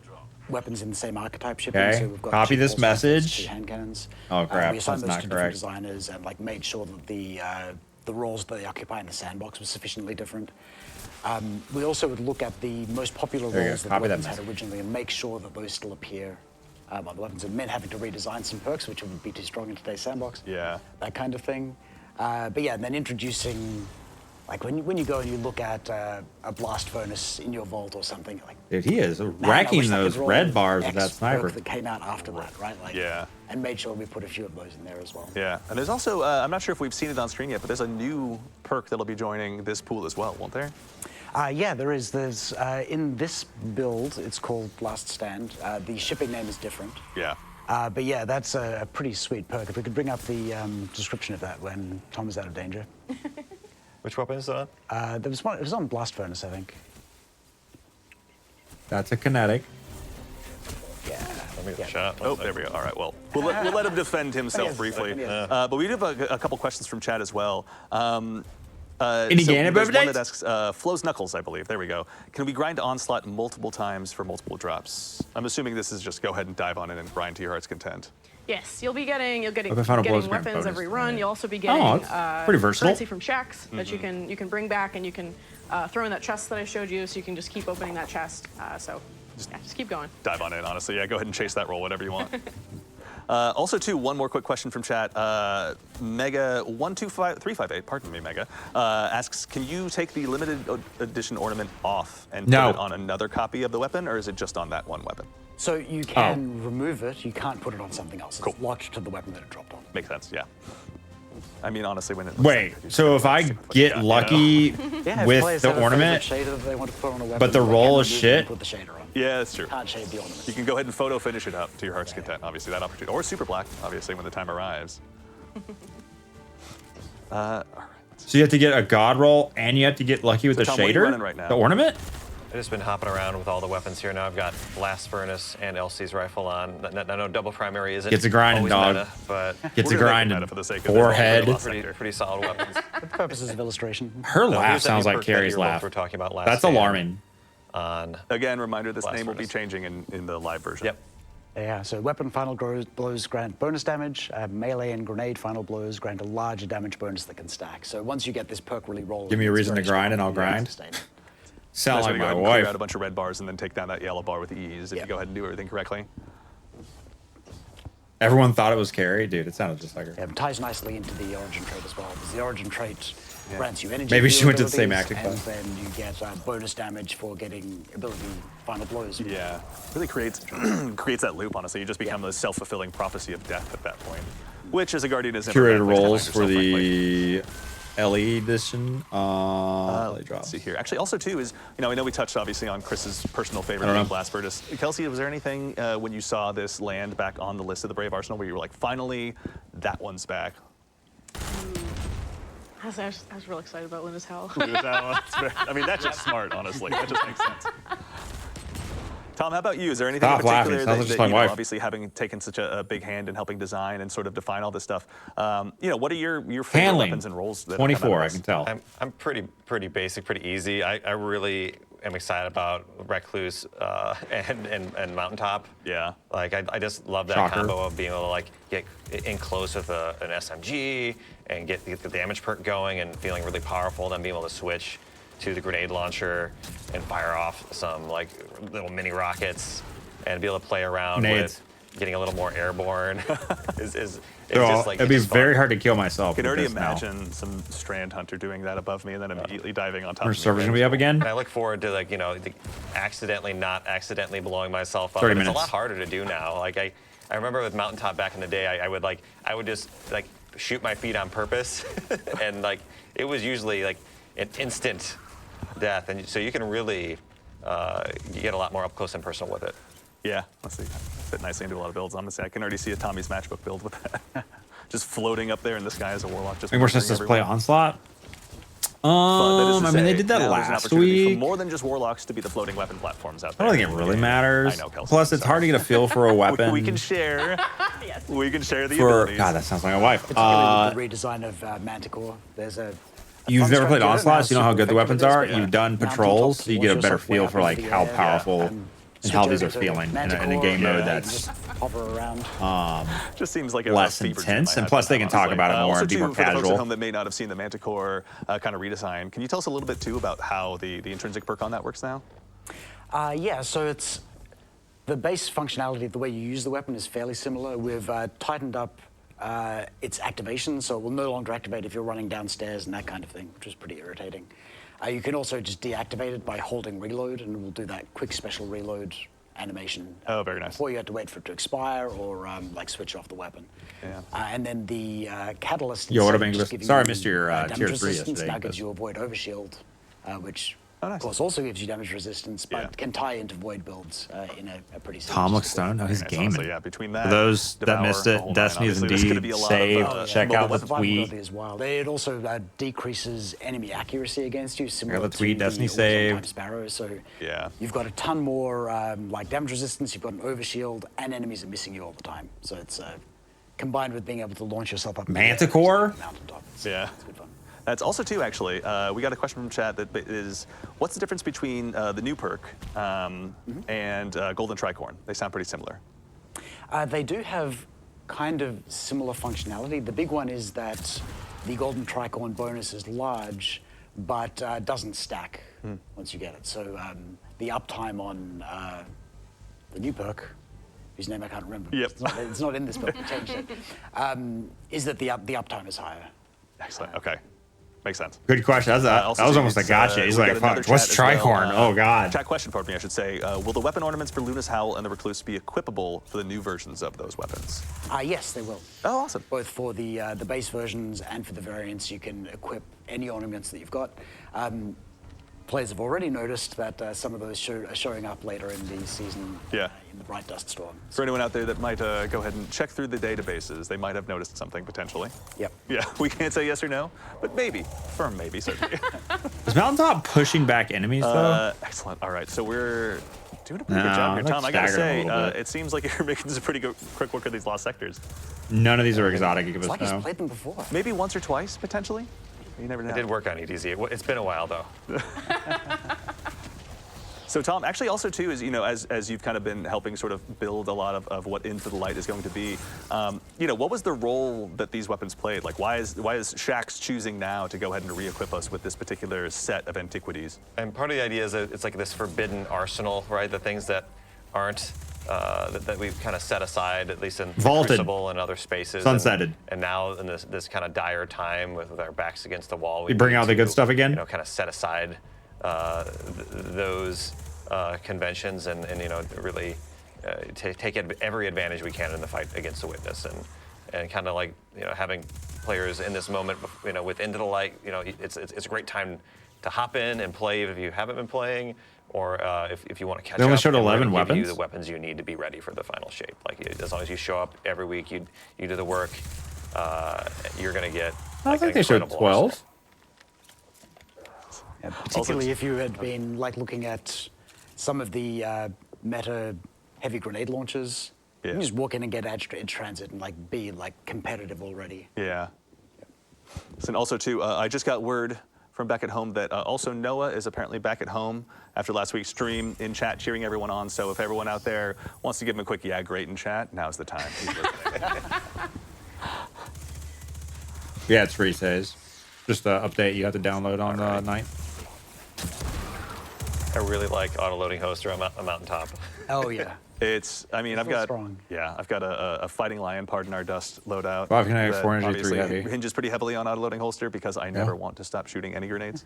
weapons in the same archetype shipping, Okay, so we've got copy 2 this pulse rifles, message. 2 hand cannons. Oh, crap, We assigned that's those not to correct. different designers and made sure that the roles that they occupy in the sandbox were sufficiently different. We also would look at the most popular There you go, roles that the copy that weapons had message. originally and make sure that those still appear on the weapons. It meant having to redesign some perks, which would be too strong in today's sandbox. Yeah. That kind of thing. But yeah, and then introducing, like when you go and you look at a blast furnace in your vault or something, you're like, Dude, he is man, I racking wish I could those roll red bars with X that sniper. perk that came out after that, right? Like, Yeah. And made sure we put a few of those in there as well. Yeah, and there's also, I'm not sure if we've seen it on screen yet, but there's a new perk that'll be joining this pool as well, won't there? Yeah, there is. There's in this build, it's called Last Stand. The shipping name is different. Yeah. But yeah, that's a pretty sweet perk. If we could bring up the description of that when Tom is out of danger. Which weapon is that? There was one. It was on Blast Furnace, I think. That's a kinetic. Yeah. Let me Yeah. chat. Oh, there we go. All right, well, we'll let him defend himself Yes, briefly. yes. But we do have a couple questions from chat as well. Any Gambit there's one updates? that asks, Flo's Knuckles, I believe. There we go. Can we grind Onslaught multiple times for multiple drops? I'm assuming this is just go ahead and dive on in and grind to your heart's content. Yes, you'll be getting Weapon final blows getting grant weapons bonus. every run. You'll also be getting that's pretty versatile. currency from Shaxx that you can bring back, and you can throw in that chest that I showed you, so you can just keep opening that chest. So just keep going. Dive on in, honestly. Yeah, go ahead and chase that roll, whatever you want. Also, too, one more quick question from chat. Mega125358, pardon me, Mega, asks, can you take the limited edition ornament off and No. put it on another copy of the weapon, or is it just on that one weapon? So you can remove it, you can't put it on something else. Cool. It's locked to the weapon that it dropped on. Makes sense, yeah. I mean, honestly, when it looks Wait, like it, so if I stick with what you get got, you lucky know? Yeah, if with players the have a favorite ornament, shader that they want to put on a weapon, but the they can roll is remove it shit? and put the shader on. Yeah, that's true. Can't shade the ornament. You can go ahead and photo finish it up to your heart's content, obviously, that opportunity. Or super black, obviously, when the time arrives. All right. so you have to get a god roll and you have to get lucky with So the Tom, what are you shader? running right now? The ornament? I've just been hopping around with all the weapons here. Now I've got Blast Furnace and LC's rifle on. I know double primary isn't Gets a grinding, always dog. meta, but Gets We're a gonna make it grinding. meta for the sake of Forehead. it. pretty solid weapons. For purposes of illustration. Her So laugh here's that sounds new like perk that Carrie's you both laugh. were talking about last That's stand alarming. On Again, reminder, this Blast name will be Furnace. changing in the live version. Yep. Yeah, so weapon final blows grant bonus damage. Melee and grenade final blows grant a larger damage bonus that can stack. So once you get this perk really rolling, Give me a it's reason very to grind and strong. I'll You can grind. sustain it. Sound Nice way like to go my ahead and clear wife. out a bunch of red bars and then take down that yellow bar with ease if Yeah. you go ahead and do everything correctly. Everyone thought it was Carrie. Dude, it sounded just like her. Yeah, it ties nicely into the origin trait as well, because the origin trait grants you energy. Maybe she field went to the same abilities, acting and class. then you get bonus damage for getting ability final blows. Yeah, really creates creates that loop. Honestly, you just become the self-fulfilling prophecy of death at that point. Which, as a guardian, is Curated rolls for the LE edition. LE Let's drops. see here. Actually, also too is I know we touched obviously on Chris's personal favorite I don't game, know. Blast Furnace. Kelsey, was there anything when you saw this land back on the list of the Brave Arsenal where you were like, finally, that one's back? I was real excited about Linda's Howl. I mean, that's just smart, honestly. That just makes sense. Tom, how about you? Is there anything Stop in particular laughing. Sounds like that just my wife. obviously having taken such a big hand in helping design and sort of define all this stuff, what are your favorite Handling. weapons and roles? That have come out of 24, I this? can tell. I'm pretty basic, pretty easy. I really am excited about Recluse and Mountaintop. Yeah. Like I just love that Shocker. combo of being able to like get in close with an SMG and get the damage perk going and feeling really powerful, then being able to switch to the grenade launcher and fire off some like little mini rockets and be able to play around Nades. with getting a little more airborne. is it's So just like it'd be it's just fun. very hard to kill myself. I can with already this now. imagine some Strand Hunter doing that above me and then immediately diving on top Our of me. server's gonna be up again. And I look forward to not accidentally blowing myself up. 30 And it's a minutes. lot harder to do now. Like I remember with Mountaintop back in the day, I would just like shoot my feet on purpose, and like it was usually like an instant death, and so you can really you get a lot more up close and personal with it. Yeah, let's see. Fit nicely into a lot of builds. Honestly, I can already see a Tommy's matchbook build with that. Just floating up there in the sky as a warlock. Just Make more sense to murdering play everyone. Onslaught. But that is to I mean, they say, did that now there's an last opportunity week. for more than just warlocks to be the floating weapon platforms out I there. don't think it really matters. I know, Kelsey. Plus, it's hard to get a feel for a weapon. We can share. Yes. We can share the for abilities. God, that sounds like a wife. Particularly with the redesign of Manticore, there's a. You've fun never played strategy. I don't know Onslaught, so you know how super good the effective weapons it is, are. but You've done mountain patrols, top so you get a launch better yourself way feel up for into like the how air, powerful and and how switch these are over to feeling in a Manticore, game mode and that's just hover around. Just seems like a less fever dream intense, I and had plus for they that, can talk honestly. about it more Also, and be too, more for the folks at casual. home that may not have seen the Manticore kind of redesign, can you tell us a little bit too about how the intrinsic perk on that works now? Yeah, so it's the base functionality of the way you use the weapon is fairly similar. We've tightened up its activation, so it will no longer activate if you're running downstairs and that kind of thing, which is pretty irritating. You can also just deactivate it by holding reload, and we'll do that quick special reload animation. Oh, very nice. Before you had to wait for it to expire or like switch off the weapon. Yeah. And then the catalyst. Yo, what instead up, of just English? giving Sorry, I you, missed your damage tier 3 resistance, yesterday, now gives but- you a void overshield, which Oh, nice. of course also gives you damage resistance, but Yeah. can tie into void builds in a pretty. Tom looks synergistic way. stoned. No, he's Nice, gaming. honestly, yeah, between that. For those that Devour, missed the it, whole nine, Destiny is obviously, there's gonna indeed be a lot of, saved. Check mobile out the weapons. tweet. Survivability as well. It also decreases enemy accuracy against you, similar the tweet, to Destiny the saved. Type Sparrow. So Yeah. you've got a ton more like damage resistance. You've got an overshield, and enemies are missing you all the time. So it's combined with being able to launch yourself up. in the air, Manticore? just like a mountaintop. Yeah. It's good fun. That's also too actually. We got a question from chat that is, what's the difference between the new perk and Golden Tricorn? They sound pretty similar. They do have kind of similar functionality. The big one is that the Golden Tricorn bonus is large, but doesn't stack once you get it. So the uptime on the new perk whose name I can't remember. Yep. It's not in this book. We changed it. Is that the uptime is higher. Excellent. Okay. Makes sense. Good question. That was almost a gotcha. He's like, fuck, what's Tricorn? Oh, God. Chat question, pardon me, I should say. Will the weapon ornaments for Luna's Howl and the Recluse be equipable for the new versions of those weapons? Yes, they will. Oh, awesome. Both for the base versions and for the variants, you can equip any ornaments that you've got. Players have already noticed that some of those are showing up later in the season in the Bright Dust Storm. For anyone out there that might go ahead and check through the databases, they might have noticed something potentially. Yep. Yeah, we can't say yes or no, but maybe. Firm maybe, certainly. Is Mountaintop pushing back enemies, though? Excellent. All right, so we're doing a pretty good job here. Tom, I gotta say, it seems like you're making some pretty good, quick work of these lost sectors. None of these are exotic. It's like he's played them before. Maybe once or twice, potentially? You never know. I did work on EDZ. It's been a while, though. So Tom, actually also too is, as you've kind of been helping sort of build a lot of what Into the Light is going to be, what was the role that these weapons played? Like why is Shaxx choosing now to go ahead and re-equip us with this particular set of antiquities? And part of the idea is that it's like this forbidden arsenal, right? The things that aren't, that we've kind of set aside, at least in Crucible and other spaces. Sunsetted. And now in this kind of dire time with our backs against the wall, we bring out the good stuff again? Kind of set aside those conventions and really take every advantage we can in the fight against the Witness, and kind of like having players in this moment with Into the Light, it's a great time to hop in and play if you haven't been playing, or if you want to catch up. They only showed 11 give weapons. you the weapons you need to be ready for the final shape. Like as long as you show up every week, you do the work, you're gonna get. I think they showed 12. Arsenal. Yeah, particularly if you had been looking at some of the meta heavy grenade launchers. You can just walk in and get edge transit and be competitive already. Yeah. And also too, I just got word from back at home that also Noah is apparently back at home after last week's stream in chat, cheering everyone on. So if everyone out there wants to give him a quick yeah, great in chat, now's the time. He's listening. Yeah, it's free, says. Just an update you have to download on the night. I really like auto-loading hoster on Mountaintop. Oh yeah. I've got strong. I've got a Fighting Lion, Pardon Our Dust loadout. 5 403 obviously heavy. hinges pretty heavily on auto-loading holster because I never want to stop shooting any grenades.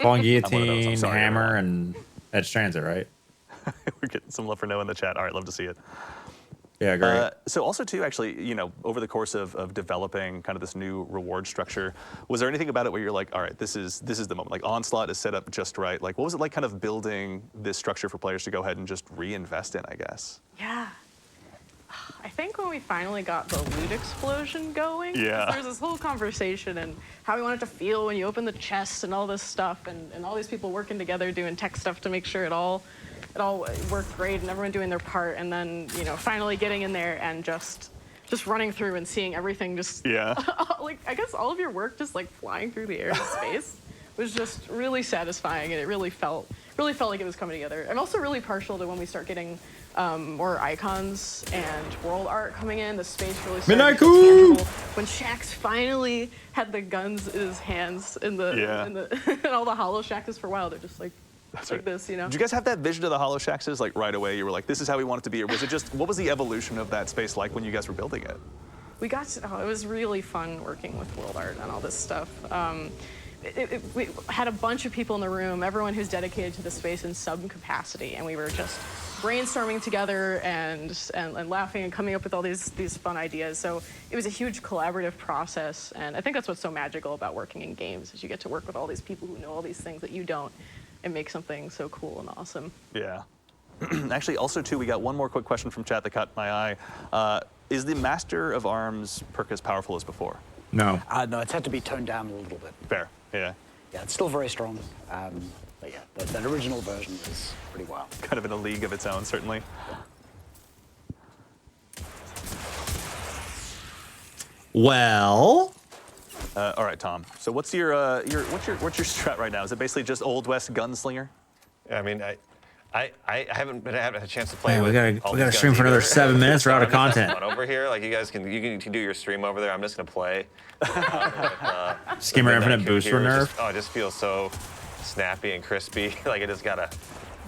Falling I'm Guillotine, sorry, Hammer, and Edge Transit, right? We're getting some love for Noah in the chat. All right, love to see it. Yeah, great. So also too, actually, over the course of developing kind of this new reward structure, was there anything about it where you're like, all right, this is the moment, like Onslaught is set up just right. Like, what was it like kind of building this structure for players to go ahead and just reinvest in, I guess? Yeah. I think when we finally got the loot explosion going, Yeah. there's this whole conversation and how we want it to feel when you open the chest and all this stuff, and all these people working together doing tech stuff to make sure it all worked great and everyone doing their part, and then finally getting in there and just running through and seeing everything just I guess all of your work just flying through the air in space was just really satisfying, and it really felt like it was coming together. I'm also really partial to when we start getting more icons and world art coming in. The space really started Midnight to feel Coup! tangible. When Shaxx finally had the guns in his hands in the and all the hollow Shaxxes for a while, they're just like this, Did you guys have that vision of the hollow Shaxxes right away? You were like, this is how we want it to be, or was it just what was the evolution of that space like when you guys were building it? It was really fun working with world art and all this stuff. We had a bunch of people in the room, everyone who's dedicated to the space in some capacity, and we were just brainstorming together and laughing and coming up with all these fun ideas. So it was a huge collaborative process, and I think that's what's so magical about working in games, is you get to work with all these people who know all these things that you don't, and make something so cool and awesome. Yeah. Actually, also too, we got one more quick question from chat that caught my eye. Is the Master of Arms perk as powerful as before? No. No, it's had to be toned down a little bit. Fair. Yeah. Yeah, it's still very strong. But yeah, that original version is pretty wild. Kind of in a league of its own, certainly. Well. All right, Tom. So what's your strat right now? Is it basically just Old West gunslinger? I mean, I haven't had a chance to play. Man, with we gotta stream for another 7 minutes. We're out of content. Over here, you guys can do your stream over there. I'm just gonna play. Skimmer Infinite Booster nerf. It just feels so snappy and crispy. I just gotta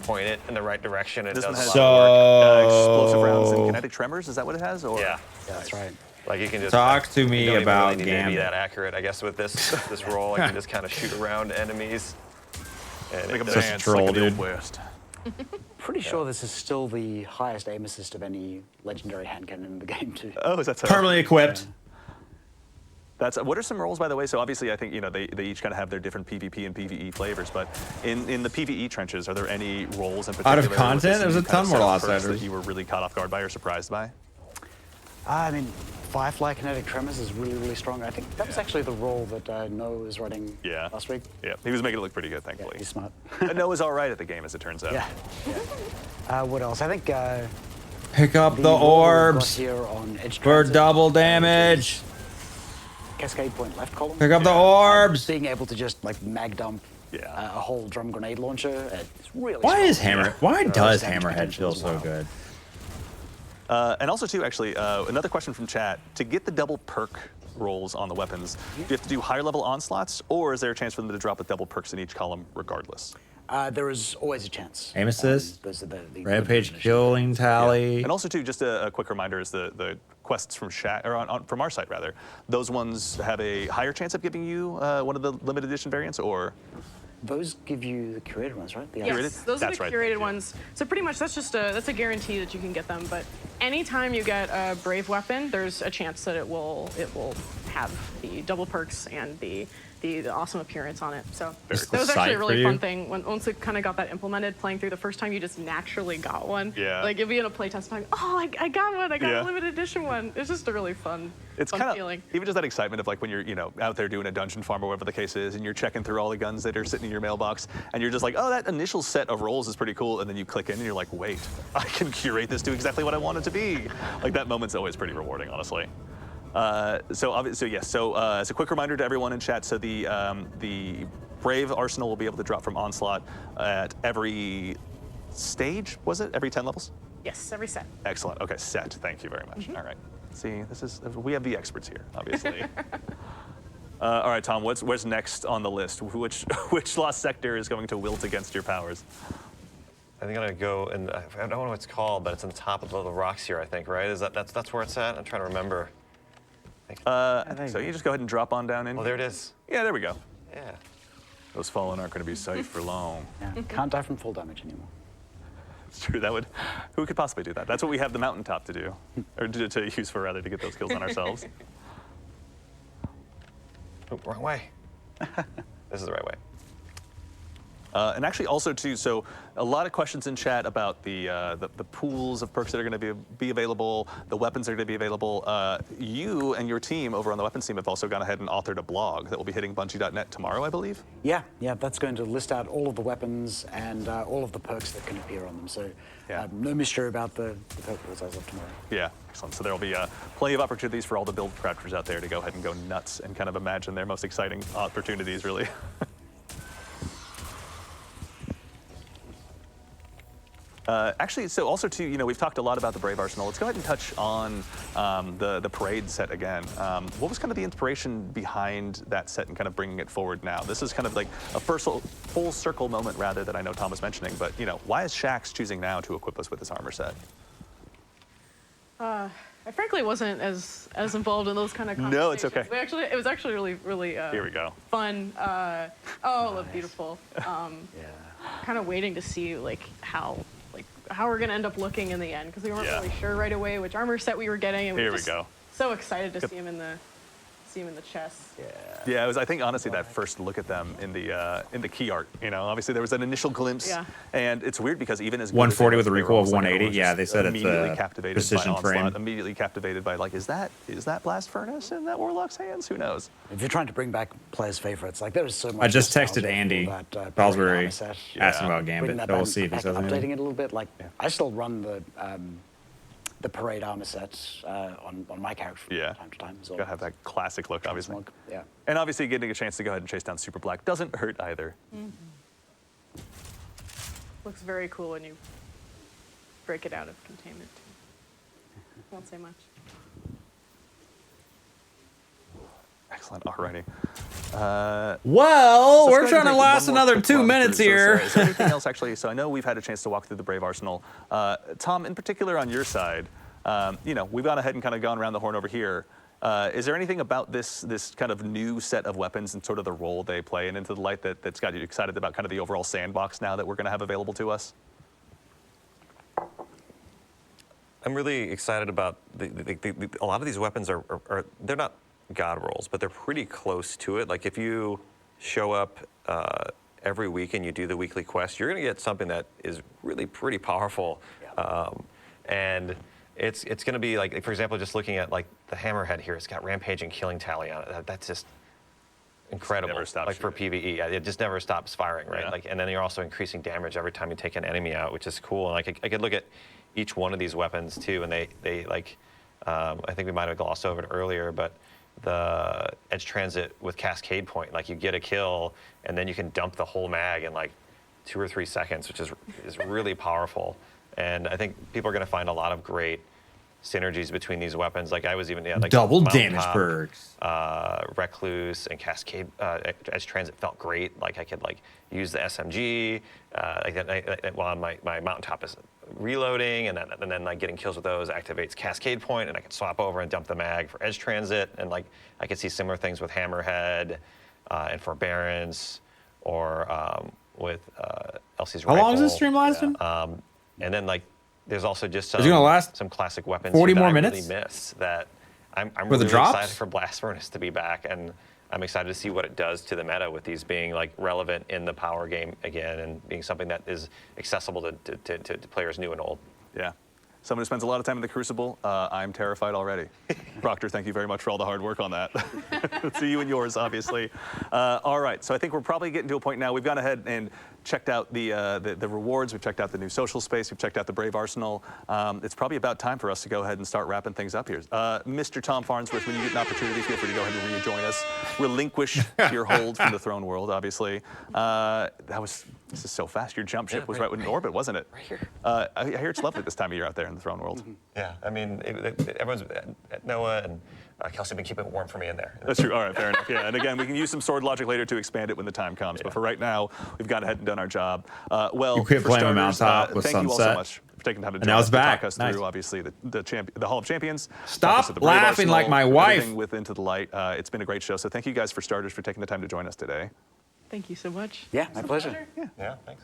point it in the right direction. It This one does has a lot of work. explosive rounds and kinetic tremors. Is that what it has? Or Yeah. Yeah, that's right. Like you can just Talk to me you don't even about really need to be Gambit. that accurate, I guess, with this role. I can just kind of shoot around enemies. And Like a it Just dance, troll, like in the dude. Old West. Pretty sure this is still the highest aim assist of any legendary hand cannon in the game too. Oh, is that so? Permanently equipped. That's what are some roles, by the way? So obviously, I think they each kind of have their different PvP and PvE flavors. But in the PvE trenches, are there any roles in particular? Out of with content, this there's new a kind of ton more set of Lost perks Riders. that you were really caught off guard by or surprised by? I mean, Firefly Kinetic Tremors is really, really strong. I think that was actually the role that Noah was running Yeah. last week. Yeah, he was making it look pretty good, Yeah, thankfully. he's smart. And Noah's all right at the game, as it turns out. Yeah. What else? I think Pick up the role we've got orbs here on Edge for Transit, double is damage. Cascade point left column. Pick up the orbs. Being able to just like mag dump Yeah. a whole drum grenade launcher. It's really Why strong. is Hammer? Why does damage Hammerhead potential feel as so well. good? And also, too, actually, another question from chat. To get the double perk rolls on the weapons, do you have to do higher level onslaughts, or is there a chance for them to drop with double perks in each column regardless? There is always a chance. Aim assist, Those are the Rampage good killing tally. And also, too, just a quick reminder is the quests from from our site, rather. Those ones have a higher chance of giving you one of the limited edition variants, or Those give you the curated ones, right? The Yes, Curated? those That's are right, the thank curated you. ones. So pretty much that's a guarantee that you can get them. But anytime you get a brave weapon, there's a chance that it will have the double perks and the awesome appearance on it. So Very that cool. was actually Sight a for really you? fun thing. Once it kind of got that implemented, playing through the first time, you just naturally got one. Yeah. Like you'll be in a playtest, like, oh, I got one. I got Yeah. a limited edition one. It's just a really fun, it's fun kind of feeling. even just that excitement of like when you're out there doing a dungeon farm or whatever the case is, and you're checking through all the guns that are sitting in your mailbox, and you're just like, oh, that initial set of rolls is pretty cool, and then you click in and you're like, wait, I can curate this to exactly what I want it to be. Like that moment's always pretty rewarding, honestly. So as a quick reminder to everyone in chat, so the Brave Arsenal will be able to drop from Onslaught at every stage, was it? Every 10 levels? Yes, every set. Excellent. Okay, set. Thank you very much. All right. See, we have the experts here, obviously. All right, Tom. What's next on the list? Which lost sector is going to wilt against your powers? I think I'm gonna go and I don't know what it's called, but it's on the top of the rocks here. I think, right? That's where it's at? I'm trying to remember. So you just go ahead and drop on down in. Oh, there it is. Yeah, there we go. Yeah. Those fallen aren't going to be safe for long. Yeah. Can't die from full damage anymore. It's true. Who could possibly do that? That's what we have the mountaintop to do, or to use for rather to get those kills on ourselves. Oh, wrong way. This is the right way. And actually, also too, so a lot of questions in chat about the pools of perks that are going to be available, the weapons that are going to be available. You and your team over on the weapons team have also gone ahead and authored a blog that will be hitting Bungie.net tomorrow, I believe. Yeah, that's going to list out all of the weapons and all of the perks that can appear on them. So Yeah. no mystery about the perk pools as of tomorrow. Yeah, excellent. So there will be plenty of opportunities for all the build crafters out there to go ahead and go nuts and kind of imagine their most exciting opportunities, really. Actually, so also too, we've talked a lot about the Brave Arsenal. Let's go ahead and touch on the parade set again. What was kind of the inspiration behind that set and kind of bringing it forward now? This is kind of like a first full circle moment, rather, that I know Tom was mentioning. But why is Shaxx choosing now to equip us with this armor set? I frankly wasn't as involved in those kind of conversations. No, it's okay. It was actually really Here we go. fun. Look beautiful. Kind of waiting to see how we're gonna end up looking in the end, because we weren't Yeah. really sure right away which armor set we were getting, and we Here were we just go. so excited to see him in the chest. Yeah, it was. I think honestly that first look at them in the key art. Obviously there was an initial glimpse, Yeah. and it's weird because even as good 140 as with a they recoil were of also, 180. everyone was Yeah, just they said it's immediately a captivated precision by Onslaught, frame. immediately captivated by is that blast furnace in that Warlock's hands? Who knows? If you're trying to bring back players' favorites, like there is so much. I just texted nostalgia for Andy that, parade Pillsbury, armor set. asking about Bring Gambit. that So we'll back, see if he back says updating anything. it a little bit. Like I still run the parade armor set on my character from Yeah. time to time as well. Gotta have that classic look, obviously. Smog, yeah. And obviously getting a chance to go ahead and chase down Super Black doesn't hurt either. Looks very cool when you break it out of containment. Won't say much. Excellent. Alrighty. Well, So we're let's go ahead trying and to take last one more another quick 2 run minutes through. here. Is there anything else, actually? So I know we've had a chance to walk through the Brave Arsenal. Tom, in particular on your side, you know, we've gone ahead and kind of gone around the horn over here. Is there anything about this kind of new set of weapons and sort of the role they play in Into the Light that's got you excited about kind of the overall sandbox now that we're going to have available to us? I'm really excited about a lot of these weapons are they're not god rolls, but they're pretty close to it. Like if you show up every week and you do the weekly quest, you're going to get something that is really pretty powerful. Yeah. And it's going to be like, for example, just looking at like the Hammerhead here, it's got rampage and killing tally on it. That's just incredible. Never stops like for shooting. PvE, yeah, it just never stops firing, right? Yeah. Like, and then you're also increasing damage every time you take an enemy out, which is cool. And like I could look at each one of these weapons too, and they like, I think we might have glossed over it earlier, but the edge transit with cascade point, like you get a kill and then you can dump the whole mag in like 2 or 3 seconds, which is really powerful. And I think people are going to find a lot of great synergies between these weapons. Like I was even like Double Mountain damage Hawk, perks. Recluse and Cascade edge transit felt great. Like I could like use the SMG while my mountaintop is reloading, and then like getting kills with those activates Cascade Point, and I could swap over and dump the mag for edge transit. And like I could see similar things with Hammerhead and for Barons, or with Elsie's How rifle. long is this stream lasting? And then like there's also just it gonna last some classic weapons 40 that more I minutes? really miss that I'm For the really drops? excited for Blast Furnace to be back, and I'm excited to see what it does to the meta with these being like relevant in the power game again and being something that is accessible to players new and old. Yeah. Someone who spends a lot of time in the Crucible, I'm terrified already. Proctor, thank you very much for all the hard work on that. See you and yours, obviously. All right, so I think we're probably getting to a point now. We've gone ahead and checked out the rewards. We've checked out the new social space. We've checked out the Brave Arsenal. It's probably about time for us to go ahead and start wrapping things up here. Mr. Tom Farnsworth, when you get an opportunity, feel free to go ahead and rejoin us. Relinquish your hold from the throne world, obviously. This is so fast. Your jump ship was right in orbit, wasn't it? Right here. I hear it's lovely this time of year out there in the throne world. Yeah, I mean, everyone's Noah and Kelsey have been keeping it warm for me in there. That's true. All right, fair enough. Yeah, and again, we can use some sword logic later to expand it when the time comes. But for right now, we've gone ahead and done our job. Well, You quit for playing with starters, Mountaintop with thank you all so Sunset. much for taking time to And join now us it's to back. talk us Nice. through, obviously, the Hall of Champions. Stop talk us to the Brave laughing like Arsenal, my wife. everything with Into the Light. It's been a great show. So thank you guys for starters for taking the time to join us today. Thank you so much. Yeah, my pleasure. Yeah, thanks.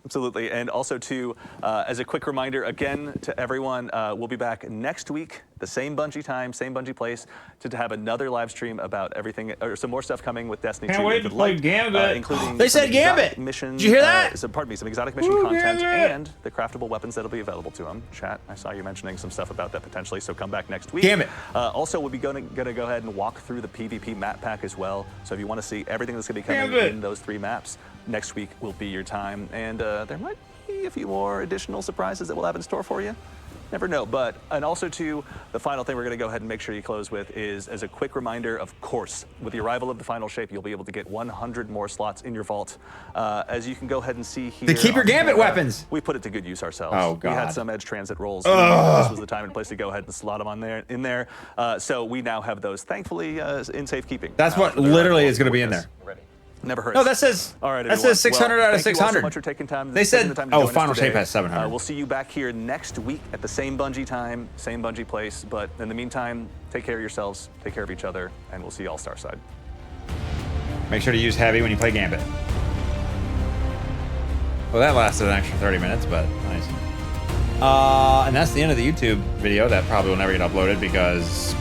Absolutely. And also, too, as a quick reminder, again, to everyone, we'll be back next week, the same Bungie time, same Bungie place, to have another live stream about everything, or some more stuff coming with Destiny 2. Can't wait Into to the play Light, Gambit. including They some said exotic Gambit. Mission, Did you hear that? Pardon me, some exotic mission Ooh, content Gambit. and the craftable weapons that'll be available to them. Chat, I saw you mentioning some stuff about that potentially, so come back next week. Gambit. Also, we'll be going to go ahead and walk through the PvP map pack as well. So if you want to see everything that's going to be coming Gambit. in those 3 maps, next week will be your time. And there might be a few more additional surprises that we'll have in store for you. Never know. And also, too, the final thing we're going to go ahead and make sure you close with is, as a quick reminder, of course, with the arrival of the final shape, you'll be able to get 100 more slots in your vault. As you can go ahead and see here. To keep your on Gambit camera, weapons. We put it to good use ourselves. Oh, We had God. some edge transit rolls. This was the time and place to go ahead and slot them in there. So we now have those, thankfully, in safekeeping. That's what for their literally arrival is going to be in with us. there. Ready. Never hurts. No, that says All right, that everyone. says 600 out of Thank you all 600. so much for taking time. They said, taking the time to oh, join us final today. shape has 700. We'll see you back here next week at the same Bungie time, same Bungie place. But in the meantime, take care of yourselves, take care of each other, and we'll see you all Starside. Make sure to use heavy when you play Gambit. Well, that lasted an extra 30 minutes, but nice. And that's the end of the YouTube video. That probably will never get uploaded because